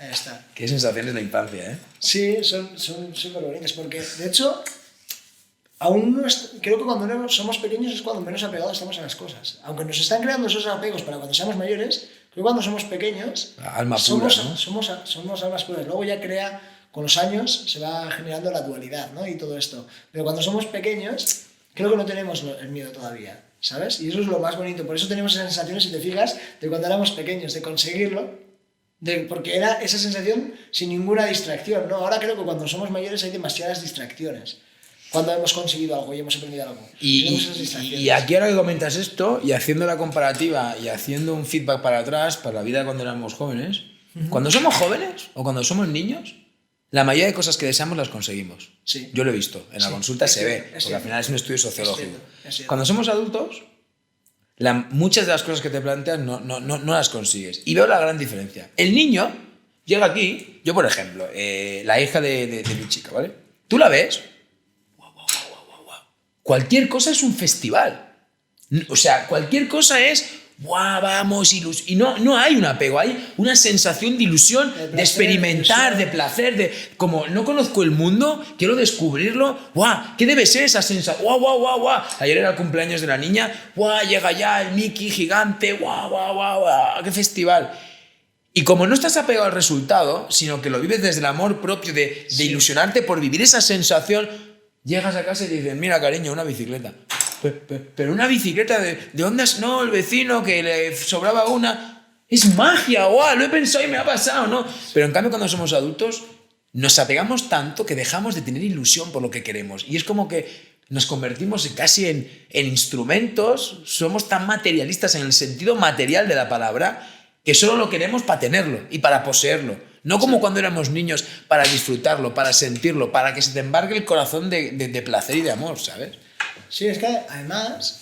Qué sensaciones de la infancia, ¿eh? Sí, son súper bonitas, porque de hecho, creo que cuando somos pequeños es cuando menos apegados estamos a las cosas. Aunque nos están creando esos apegos para cuando seamos mayores, creo que cuando somos pequeños alma pura, somos almas puras. Luego ya con los años se va generando la dualidad, ¿no? Y todo esto. Pero cuando somos pequeños, creo que no tenemos el miedo todavía, ¿sabes? Y eso es lo más bonito. Por eso tenemos esas sensaciones, si te fijas, de cuando éramos pequeños, de conseguirlo, porque era esa sensación sin ninguna distracción, ¿no? Ahora creo que cuando somos mayores hay demasiadas distracciones. Cuando hemos conseguido algo y hemos aprendido algo. Y aquí ahora que comentas esto, y haciendo la comparativa y haciendo un feedback para atrás, para la vida cuando éramos jóvenes, cuando somos jóvenes o cuando somos niños, la mayoría de cosas que deseamos las conseguimos. Sí. Yo lo he visto, en la consulta se ve, porque al final es un estudio sociológico. Es cierto. Cuando somos adultos, muchas de las cosas que te planteas no las consigues. Y veo la gran diferencia. El niño llega aquí, yo por ejemplo, la hija de mi chica, ¿vale? Tú la ves, cualquier cosa es un festival. O sea, cualquier cosa es, ¡guau, vamos! Y no hay un apego, hay una sensación de ilusión, de experimentar, de placer, de como no conozco el mundo, quiero descubrirlo. ¡Guau! ¿Qué debe ser esa sensación? ¡Guau! Ayer era el cumpleaños de la niña, ¡guau! Llega ya el Mickey gigante, ¡guau! ¡Qué festival! Y como no estás apegado al resultado, sino que lo vives desde el amor propio de ilusionarte por vivir esa sensación, llegas a casa y dices, mira, cariño, una bicicleta. Pero una bicicleta de ondas, no, el vecino que le sobraba una. Es magia, guau, lo he pensado y me ha pasado, ¿no? Pero en cambio cuando somos adultos nos apegamos tanto que dejamos de tener ilusión por lo que queremos. Y es como que nos convertimos casi en instrumentos, somos tan materialistas en el sentido material de la palabra que solo lo queremos para tenerlo y para poseerlo. No como cuando éramos niños, para disfrutarlo, para sentirlo, para que se te embargue el corazón de placer y de amor, ¿sabes? Sí, es que además,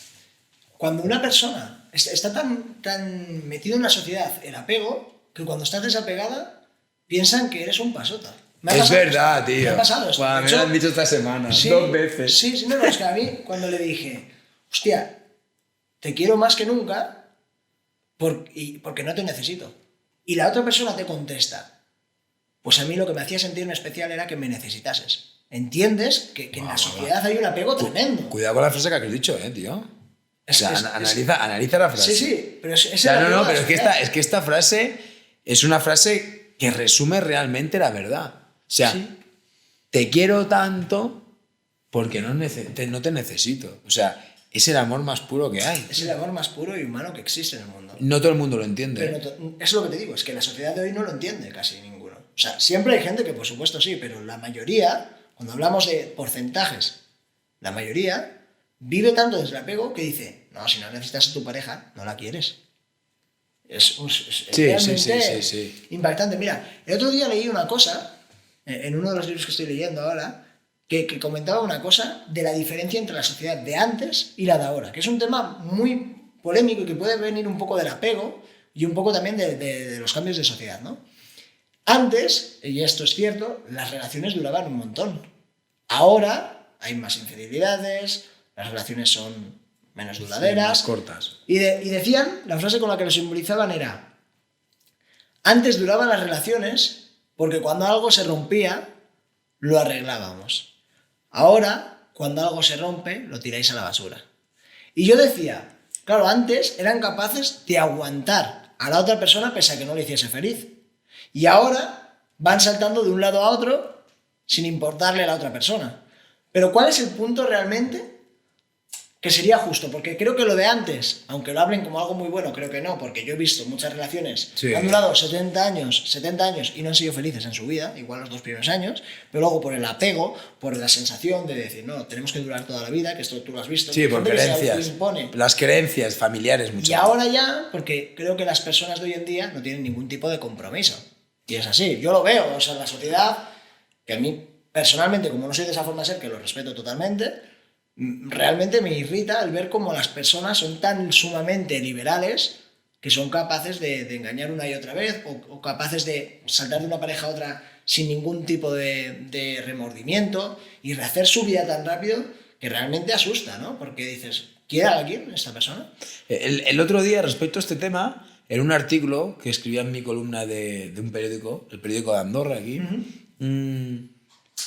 cuando una persona está tan metido en la sociedad, el apego, que cuando estás desapegada, piensan que eres un pasota. Es verdad, tío. Me ha pasado esto. Me lo han dicho esta semana, sí, 2 veces. Sí, no, es que a mí, cuando le dije, hostia, te quiero más que nunca porque no te necesito. Y la otra persona te contesta, pues a mí lo que me hacía sentirme especial era que me necesitases. ¿Entiendes? Que en la sociedad hay un apego tremendo. Cuidado con la frase que has dicho, tío. O sea, analiza la frase. Sí, pero es no, pero es que esta frase es una frase que resume realmente la verdad. O sea, te quiero tanto porque no te necesito. O sea, es el amor más puro que hay. Es el amor más puro y humano que existe en el mundo. No todo el mundo lo entiende. Pero es lo que te digo, es que la sociedad de hoy no lo entiende casi ninguno. O sea, siempre hay gente que por supuesto sí, pero la mayoría, cuando hablamos de porcentajes, la mayoría vive tanto desde el apego que dice, no, si no necesitas a tu pareja, no la quieres. Es realmente impactante. Mira, el otro día leí una cosa, en uno de los libros que estoy leyendo ahora, que comentaba una cosa de la diferencia entre la sociedad de antes y la de ahora, que es un tema muy polémico y que puede venir un poco del apego y un poco también de los cambios de sociedad, ¿no? Antes, y esto es cierto, las relaciones duraban un montón. Ahora hay más infidelidades, las relaciones son menos duraderas. Más cortas. Y decían, la frase con la que lo simbolizaban era, antes duraban las relaciones porque cuando algo se rompía, lo arreglábamos. Ahora, cuando algo se rompe, lo tiráis a la basura. Y yo decía, claro, antes eran capaces de aguantar a la otra persona pese a que no le hiciese feliz. Y ahora van saltando de un lado a otro sin importarle a la otra persona. Pero ¿cuál es el punto realmente que sería justo? Porque creo que lo de antes, aunque lo hablen como algo muy bueno, creo que no, porque yo he visto muchas relaciones que han durado 70 años y no han sido felices en su vida, igual los 2 primeros años, pero luego por el apego, por la sensación de decir, no, tenemos que durar toda la vida, que esto tú lo has visto. Sí, por creencias. Las creencias familiares muchas veces. Y ahora ya, porque creo que las personas de hoy en día no tienen ningún tipo de compromiso. Y es así, yo lo veo, o sea, en la sociedad, que a mí personalmente, como no soy de esa forma de ser, que lo respeto totalmente, realmente me irrita el ver cómo las personas son tan sumamente liberales que son capaces de engañar una y otra vez o capaces de saltar de una pareja a otra sin ningún tipo de remordimiento y rehacer su vida tan rápido que realmente asusta, ¿no? Porque dices, ¿quiere a alguien esta persona? El otro día, respecto a este tema, en un artículo que escribía en mi columna de un periódico, el periódico de Andorra aquí,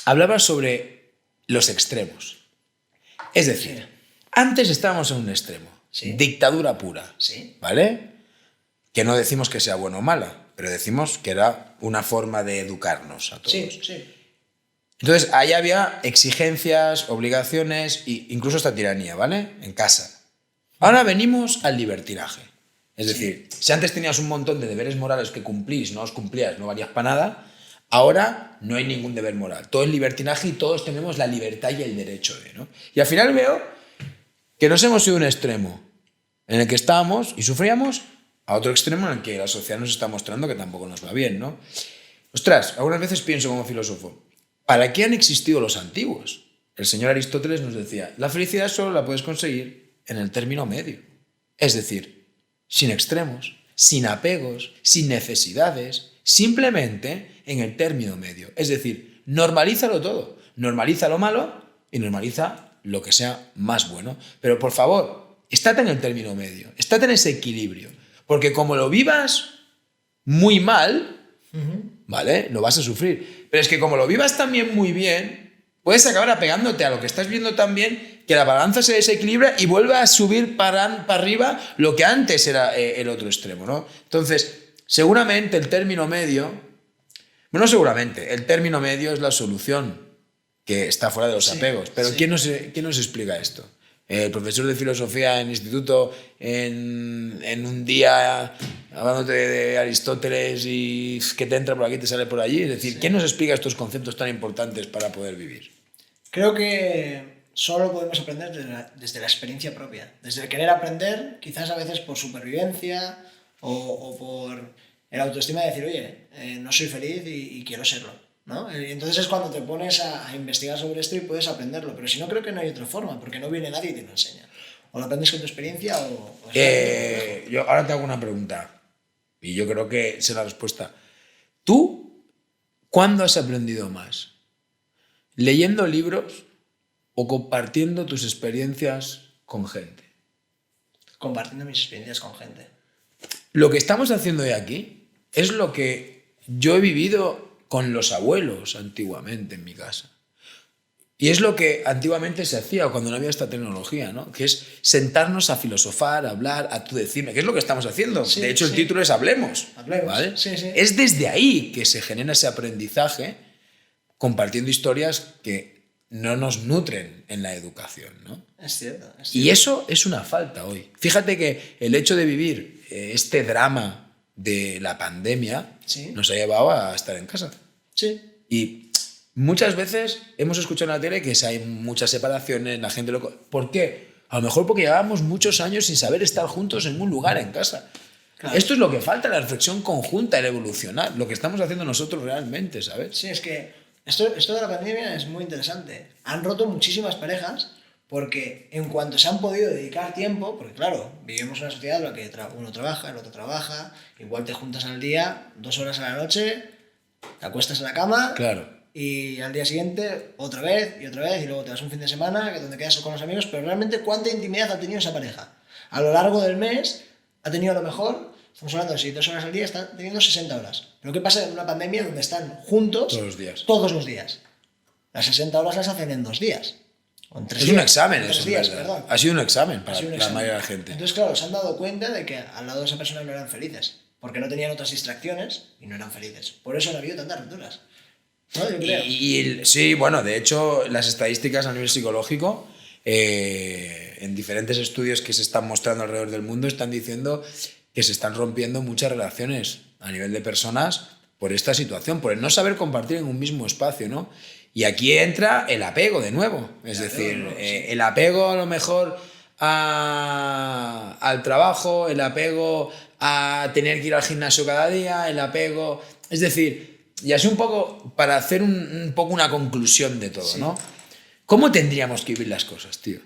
hablaba sobre los extremos. Es decir, antes estábamos en un extremo, dictadura pura, ¿vale? Que no decimos que sea bueno o mala, pero decimos que era una forma de educarnos a todos. Sí. Entonces, ahí había exigencias, obligaciones e incluso hasta tiranía, ¿vale? En casa. Ahora venimos al libertinaje. Es decir, si antes tenías un montón de deberes morales que cumplís, no los cumplías, no valías para nada, ahora no hay ningún deber moral. Todo es libertinaje y todos tenemos la libertad y el derecho de, ¿no? Y al final veo que nos hemos ido a un extremo en el que estábamos y sufríamos, a otro extremo en el que la sociedad nos está mostrando que tampoco nos va bien, ¿no? Ostras, algunas veces pienso como filósofo, ¿para qué han existido los antiguos? El señor Aristóteles nos decía, la felicidad solo la puedes conseguir en el término medio. Es decir, sin extremos, sin apegos, sin necesidades, simplemente en el término medio. Es decir, normalízalo todo. Normaliza lo malo y normaliza lo que sea más bueno. Pero por favor, estate en el término medio, estate en ese equilibrio. Porque como lo vivas muy mal, ¿vale? Lo vas a sufrir. Pero es que como lo vivas también muy bien, puedes acabar apegándote a lo que estás viendo también, que la balanza se desequilibra y vuelve a subir para arriba lo que antes era el otro extremo, ¿no? Entonces, seguramente el término medio, bueno, seguramente, el término medio es la solución que está fuera de los apegos. Pero sí. ¿quién nos explica esto? El profesor de filosofía en instituto, en un día hablándote de Aristóteles y que te entra por aquí y te sale por allí. Es decir, ¿quién nos explica estos conceptos tan importantes para poder vivir? Creo que solo podemos aprender desde la experiencia propia, desde el querer aprender, quizás a veces por supervivencia o por el autoestima de decir, oye, no soy feliz y quiero serlo, ¿no? Y entonces es cuando te pones a investigar sobre esto y puedes aprenderlo, pero si no, creo que no hay otra forma, porque no viene nadie y te lo enseña. O lo aprendes con tu experiencia o Yo ahora te hago una pregunta y yo creo que sé la respuesta. ¿Tú cuándo has aprendido más? ¿Leyendo libros o compartiendo tus experiencias con gente? compartiendo mis experiencias con gente. Lo que estamos haciendo hoy aquí es lo que yo he vivido con los abuelos antiguamente en mi casa. Y es lo que antiguamente se hacía cuando no había esta tecnología, ¿no? Que es sentarnos a filosofar, a hablar, a tú decirme, que es lo que estamos haciendo. Sí, de hecho, sí. el título es Hablemos. Hablemos, ¿vale? sí, sí. Es desde ahí que se genera ese aprendizaje compartiendo historias que no nos nutren en la educación, ¿no? Es cierto. Y eso es una falta hoy. Fíjate que el hecho de vivir este drama de la pandemia Sí. nos ha llevado a estar en casa. Sí. Y muchas veces hemos escuchado en la tele que hay muchas separaciones, la gente lo... ¿Por qué? A lo mejor porque llevábamos muchos años sin saber estar juntos en un lugar en casa. Claro. Esto es lo que falta, la reflexión conjunta, el evolucionar, lo que estamos haciendo nosotros realmente, ¿sabes? Sí, es que esto de la pandemia es muy interesante. Han roto muchísimas parejas porque en cuanto se han podido dedicar tiempo, porque claro, vivimos en una sociedad en la que uno trabaja, el otro trabaja, igual te juntas al día, 2 horas a la noche, te acuestas en la cama, Claro. y al día siguiente otra vez, y luego te das un fin de semana que donde quedas con los amigos, pero realmente ¿cuánta intimidad ha tenido esa pareja? A lo largo del mes ha tenido a lo mejor, estamos hablando de si 2 horas al día, están teniendo 60 horas. Pero ¿qué pasa en una pandemia donde están juntos Todos los días. todos los días? Las 60 horas las hacen en 2 días. O en 3 Es días. un examen En 3 eso, en días, verdad. perdón. Ha sido un examen Ha para sido un la examen. mayoría de la gente. Entonces, claro, se han dado cuenta de que al lado de esa persona no eran felices, porque no tenían otras distracciones y no eran felices. Por eso han habido tantas rupturas. ¿No? Yo creo. Sí, bueno, de hecho, las estadísticas a nivel psicológico, en diferentes estudios que se están mostrando alrededor del mundo, están diciendo que se están rompiendo muchas relaciones a nivel de personas por esta situación, por el no saber compartir en un mismo espacio, ¿no? Y aquí entra el apego de nuevo, es decir, el apego a lo mejor al trabajo, el apego a tener que ir al gimnasio cada día, el apego... Es decir, y así un poco, para hacer un poco una conclusión de todo, Sí. ¿no? ¿Cómo tendríamos que vivir las cosas, tío?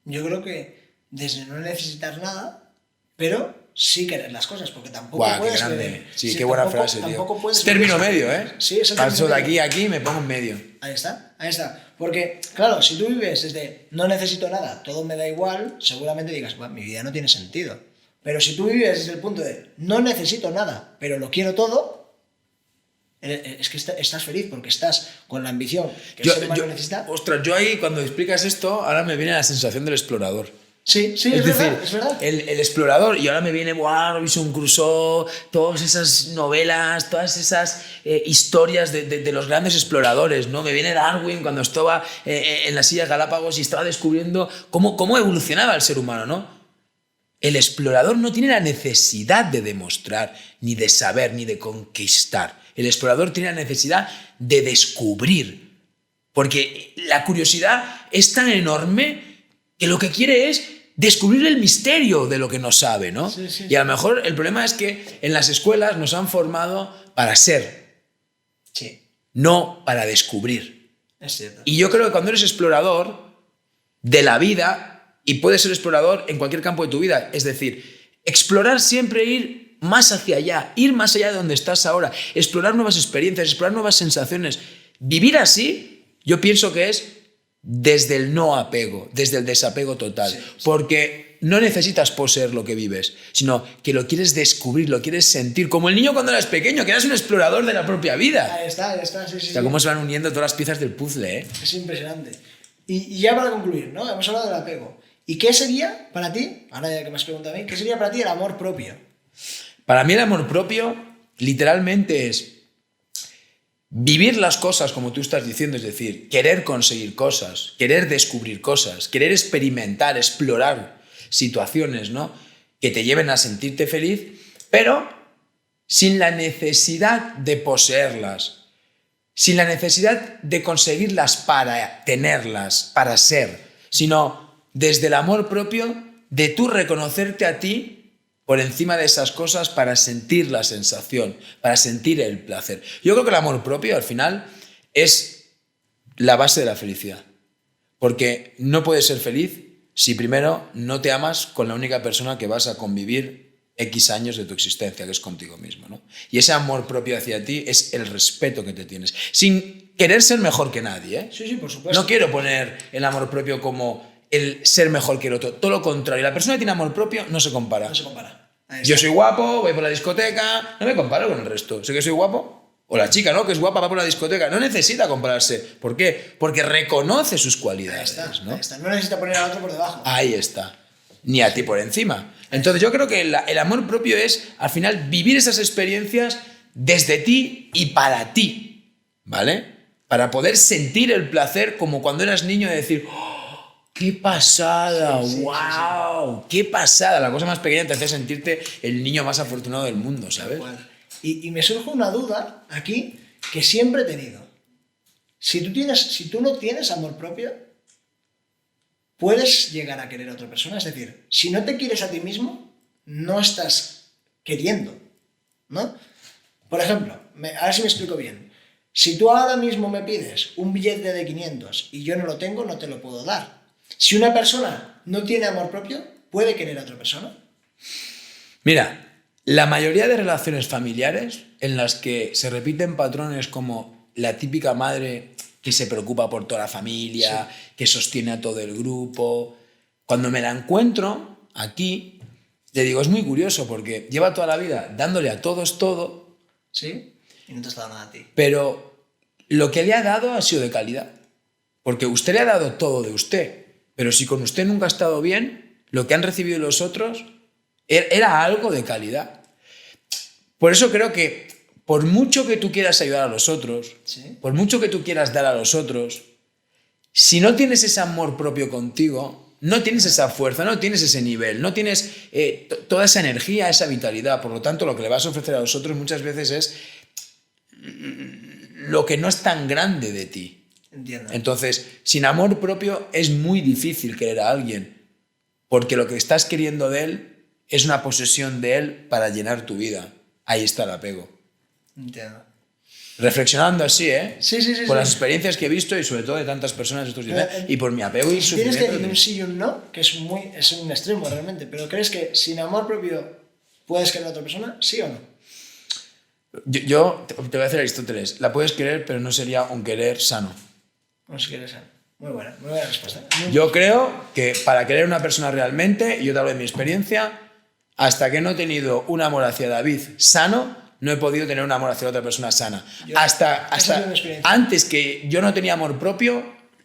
Yo creo que desde no necesitar nada, pero sí querer las cosas, porque tampoco Guau, qué puedes grande. vivir. Sí, qué buena tampoco- frase, tío. tampoco puedes Es término vivir- medio, ¿eh? Sí, es el Paso término de medio. aquí a aquí y me pongo en medio. Ahí está, ahí está. Porque, claro, si tú vives desde no necesito nada, todo me da igual, seguramente digas, "Buah, mi vida no tiene sentido". Pero si tú vives desde el punto de no necesito nada, pero lo quiero todo, es que estás feliz porque estás con la ambición que el ser humano necesita. Ostras, yo ahí cuando explicas esto, ahora me viene la sensación del explorador. Sí, sí, Es es decir, verdad, es verdad. el explorador, y ahora me viene Robinson Crusoe, todas esas novelas, todas esas historias de los grandes exploradores, ¿no? Me viene Darwin cuando estaba en las Islas Galápagos y estaba descubriendo cómo evolucionaba el ser humano, ¿no? El explorador no tiene la necesidad de demostrar, ni de saber, ni de conquistar. El explorador tiene la necesidad de descubrir, porque la curiosidad es tan enorme que lo que quiere es descubrir el misterio de lo que no sabe, ¿no? Sí, sí, y a lo mejor el problema es que en las escuelas nos han formado para ser, Sí, no para descubrir. es cierto. Y yo creo que cuando eres explorador de la vida, y puedes ser explorador en cualquier campo de tu vida, es decir, explorar siempre ir más hacia allá, ir más allá de donde estás ahora, explorar nuevas experiencias, explorar nuevas sensaciones. Vivir así, yo pienso que es desde el no apego, desde el desapego total, Sí, sí. porque no necesitas poseer lo que vives, sino que lo quieres descubrir, lo quieres sentir, como el niño cuando eras pequeño, que eras un explorador de la propia vida. Ahí está, sí, sí. O sea, sí. cómo se van uniendo todas las piezas del puzzle, ¿eh? Es impresionante. Y ya para concluir, ¿no? Hemos hablado del apego. ¿Y qué sería para ti, ahora ya que me has preguntado a mí, qué sería para ti el amor propio? Para mí el amor propio literalmente es vivir las cosas como tú estás diciendo, es decir, querer conseguir cosas, querer descubrir cosas, querer experimentar, explorar situaciones, ¿no?, que te lleven a sentirte feliz, pero sin la necesidad de poseerlas, sin la necesidad de conseguirlas para tenerlas, para ser, sino desde el amor propio de tú reconocerte a ti por encima de esas cosas para sentir la sensación, para sentir el placer. Yo creo que el amor propio, al final, es la base de la felicidad. Porque no puedes ser feliz si primero no te amas con la única persona que vas a convivir X años de tu existencia, que es contigo mismo, ¿no? Y ese amor propio hacia ti es el respeto que te tienes. Sin querer ser mejor que nadie, ¿eh? Sí, por supuesto. No quiero poner el amor propio como el ser mejor que el otro. Todo lo contrario. La persona que tiene amor propio no se compara. No se compara. Yo soy guapo, voy por la discoteca, no me comparo con el resto. Sé que soy guapo. O la chica, ¿no?, que es guapa, va por la discoteca. No necesita compararse. ¿Por qué? Porque reconoce sus cualidades. ¿No? Ahí está. No necesita poner al otro por debajo. Ahí está. Ni a ti por encima. Entonces yo creo que el amor propio es, al final, vivir esas experiencias desde ti y para ti. ¿Vale? Para poder sentir el placer como cuando eras niño de decir... ¡Qué pasada! Sí, ¡Wow! ¡Qué pasada! La cosa más pequeña te hace sentirte el niño más afortunado del mundo, ¿sabes? Y me surge una duda aquí que siempre he tenido. Si tú no tienes amor propio, puedes llegar a querer a otra persona. Es decir, si no te quieres a ti mismo, no estás queriendo, ¿no? Por ejemplo, a ver si me explico bien. Si tú ahora mismo me pides un billete de 500 y yo no lo tengo, no te lo puedo dar. Si una persona no tiene amor propio, ¿puede querer a otra persona? Mira, la mayoría de relaciones familiares en las que se repiten patrones como la típica madre que se preocupa por toda la familia, sí, que sostiene a todo el grupo, cuando me la encuentro aquí, le digo, es muy curioso porque lleva toda la vida dándole a todos todo. Sí, y no te has dado nada a ti. Pero lo que le ha dado ha sido de calidad. Porque usted le ha dado todo de usted. Pero si con usted nunca ha estado bien, lo que han recibido los otros era algo de calidad. Por eso creo que por mucho que tú quieras ayudar a los otros, ¿sí?, por mucho que tú quieras dar a los otros, si no tienes ese amor propio contigo, no tienes esa fuerza, no tienes ese nivel, no tienes toda esa energía, esa vitalidad. Por lo tanto, lo que le vas a ofrecer a los otros muchas veces es lo que no es tan grande de ti. Entiendo. Entonces, sin amor propio es muy difícil querer a alguien, porque lo que estás queriendo de él es una posesión de él para llenar tu vida. Ahí está el apego. Entiendo. Reflexionando así, ¿eh? Sí. Por las experiencias que he visto y sobre todo de tantas personas estos días, y por mi apego y tienes sufrimiento. que decir un sí y un no, que es un extremo realmente, pero ¿crees que sin amor propio puedes querer a otra persona? ¿Sí o no? Yo te voy a hacer Aristóteles. La puedes querer, pero no sería un querer sano. No sé qué eres. Muy buena respuesta. Yo creo que para querer a una persona realmente, y yo te hablo de mi experiencia, hasta que no he tenido un amor hacia David sano, no he podido tener un amor hacia otra persona sana. Hasta antes que yo no tenía amor propio,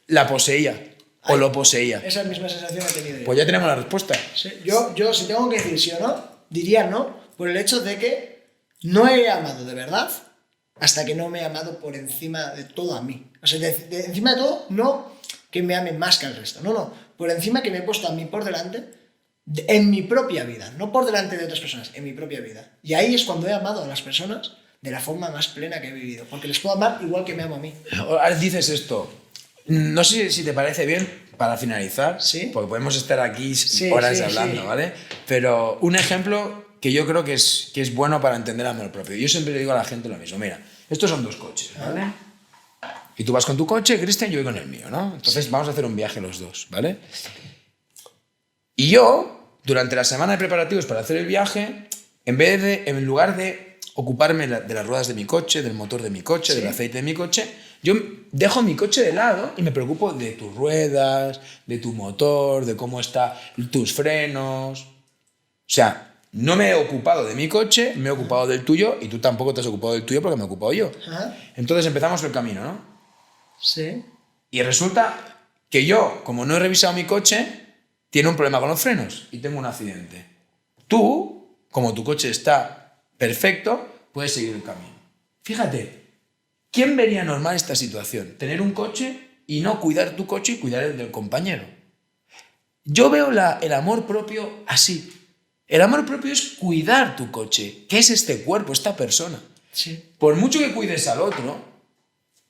la poseía. O lo poseía. Esa misma sensación he tenido yo. Pues ya tenemos la respuesta. Sí, yo si tengo que decir sí o no, diría no, por el hecho de que no he amado de verdad hasta que no me he amado por encima de todo a mí. O sea, de encima de todo, no que me ame más que al resto, no, por encima que me he puesto a mí por delante en mi propia vida, no por delante de otras personas, en mi propia vida. Y ahí es cuando he amado a las personas de la forma más plena que he vivido, porque les puedo amar igual que me amo a mí. Ahora dices esto, no sé si te parece bien para finalizar, ¿sí?, porque podemos estar aquí horas hablando, ¿vale? Pero un ejemplo que yo creo que es bueno para entender el amor propio. Yo siempre le digo a la gente lo mismo, mira, estos son dos coches, ¿vale? Y tú vas con tu coche, Cristian, yo voy con el mío, ¿no? Entonces vamos a hacer un viaje los dos, ¿vale? Y yo, durante la semana de preparativos para hacer el viaje, en lugar de ocuparme de las ruedas de mi coche, del motor de mi coche, del aceite de mi coche, yo dejo mi coche de lado y me preocupo de tus ruedas, de tu motor, de cómo están tus frenos. O sea, no me he ocupado de mi coche, me he ocupado del tuyo y tú tampoco te has ocupado del tuyo porque me he ocupado yo. Entonces empezamos el camino, ¿no? Sí. Y resulta que yo, como no he revisado mi coche, tiene un problema con los frenos y tengo un accidente. Tú, como tu coche está perfecto, puedes seguir el camino. Fíjate, ¿quién vería normal esta situación? Tener un coche y no cuidar tu coche y cuidar el del compañero. Yo veo el amor propio así. El amor propio es cuidar tu coche, que es este cuerpo, esta persona. Sí. Por mucho que cuides al otro,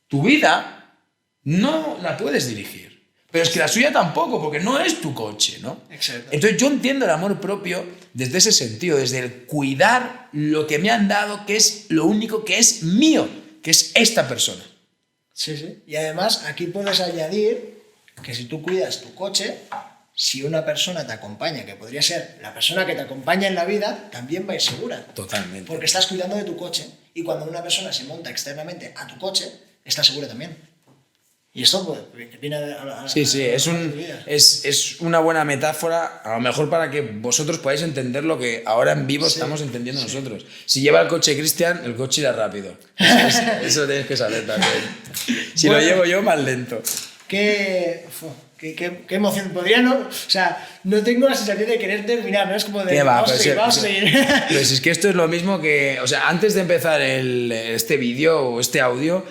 tu vida no la puedes dirigir. Pero es que la suya tampoco, porque no es tu coche, ¿no? Exacto. Entonces yo entiendo el amor propio desde ese sentido, desde el cuidar lo que me han dado, que es lo único que es mío, que es esta persona. Sí, sí. Y además aquí puedes añadir que si tú cuidas tu coche, si una persona te acompaña, que podría ser la persona que te acompaña en la vida, también va a ir segura. Totalmente. Porque estás cuidando de tu coche. Y cuando una persona se monta externamente a tu coche, está segura también. Y esto pues, viene a Sí, es vida. es una buena metáfora, a lo mejor para que vosotros podáis entender lo que ahora en vivo estamos entendiendo nosotros. Si lleva el coche Cristian, el coche irá rápido. Eso tenéis que saber también. Si Bueno, lo llevo yo, más lento. Qué emoción. Podría no... O sea, no tengo la sensación de querer terminar, ¿no? Es como de... ¿Qué va? Vamos a seguir. Pues es que esto es lo mismo que... O sea, antes de empezar este vídeo o este audio,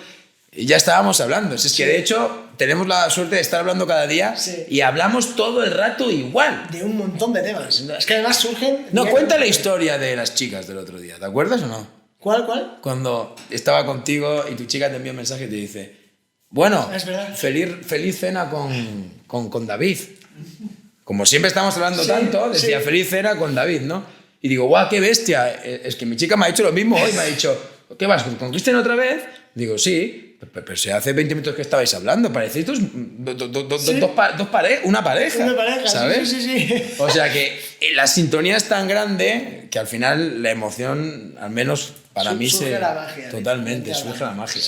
ya estábamos hablando. Es que de hecho tenemos la suerte de estar hablando cada día y hablamos todo el rato igual. De un montón de temas. Es que además surgen... No, cuenta la historia de las chicas del otro día. ¿Te acuerdas o no? ¿Cuál? Cuando estaba contigo y tu chica te envía un mensaje y te dice: bueno, Es verdad. feliz cena con David. Como siempre estamos hablando tanto, decía feliz cena con David, ¿no? Y digo, guau, qué bestia. Es que mi chica me ha dicho lo mismo hoy. Me ha dicho, ¿qué vas? ¿Con Cristian otra vez? Digo, sí. Pero si hace 20 minutos que estabais hablando, parecéis una pareja. ¿Sabes? Sí. O sea que la sintonía es tan grande que al final la emoción, al menos para mí, surge la magia. Totalmente, surge la magia.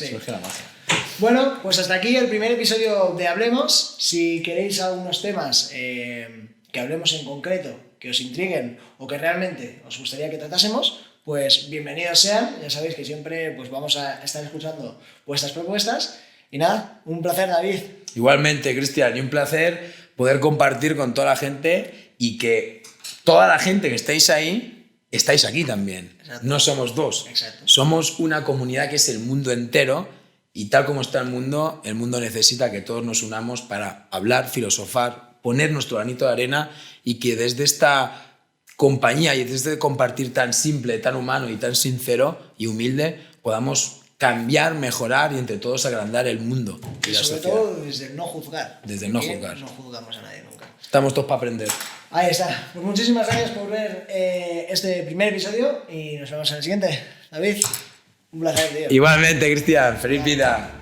Bueno, pues hasta aquí el primer episodio de Hablemos. Si queréis algunos temas que hablemos en concreto, que os intriguen o que realmente os gustaría que tratásemos, pues bienvenidos sean. Ya sabéis que siempre pues, vamos a estar escuchando vuestras propuestas. Y nada, un placer, David. Igualmente, Cristian, y un placer poder compartir con toda la gente y que toda la gente que estáis ahí, estáis aquí también. Exacto. No somos dos. Exacto. Somos una comunidad que es el mundo entero y tal como está el mundo necesita que todos nos unamos para hablar, filosofar, poner nuestro granito de arena y que desde esta compañía y desde compartir tan simple, tan humano y tan sincero y humilde podamos cambiar, mejorar y entre todos agrandar el mundo y la sobre sociedad. todo desde el no juzgar. Desde el no juzgar. No juzgamos a nadie nunca. Estamos todos para aprender. Ahí está. Pues muchísimas gracias por ver este primer episodio y nos vemos en el siguiente. David, un placer, tío. Igualmente, Cristian. Feliz vida.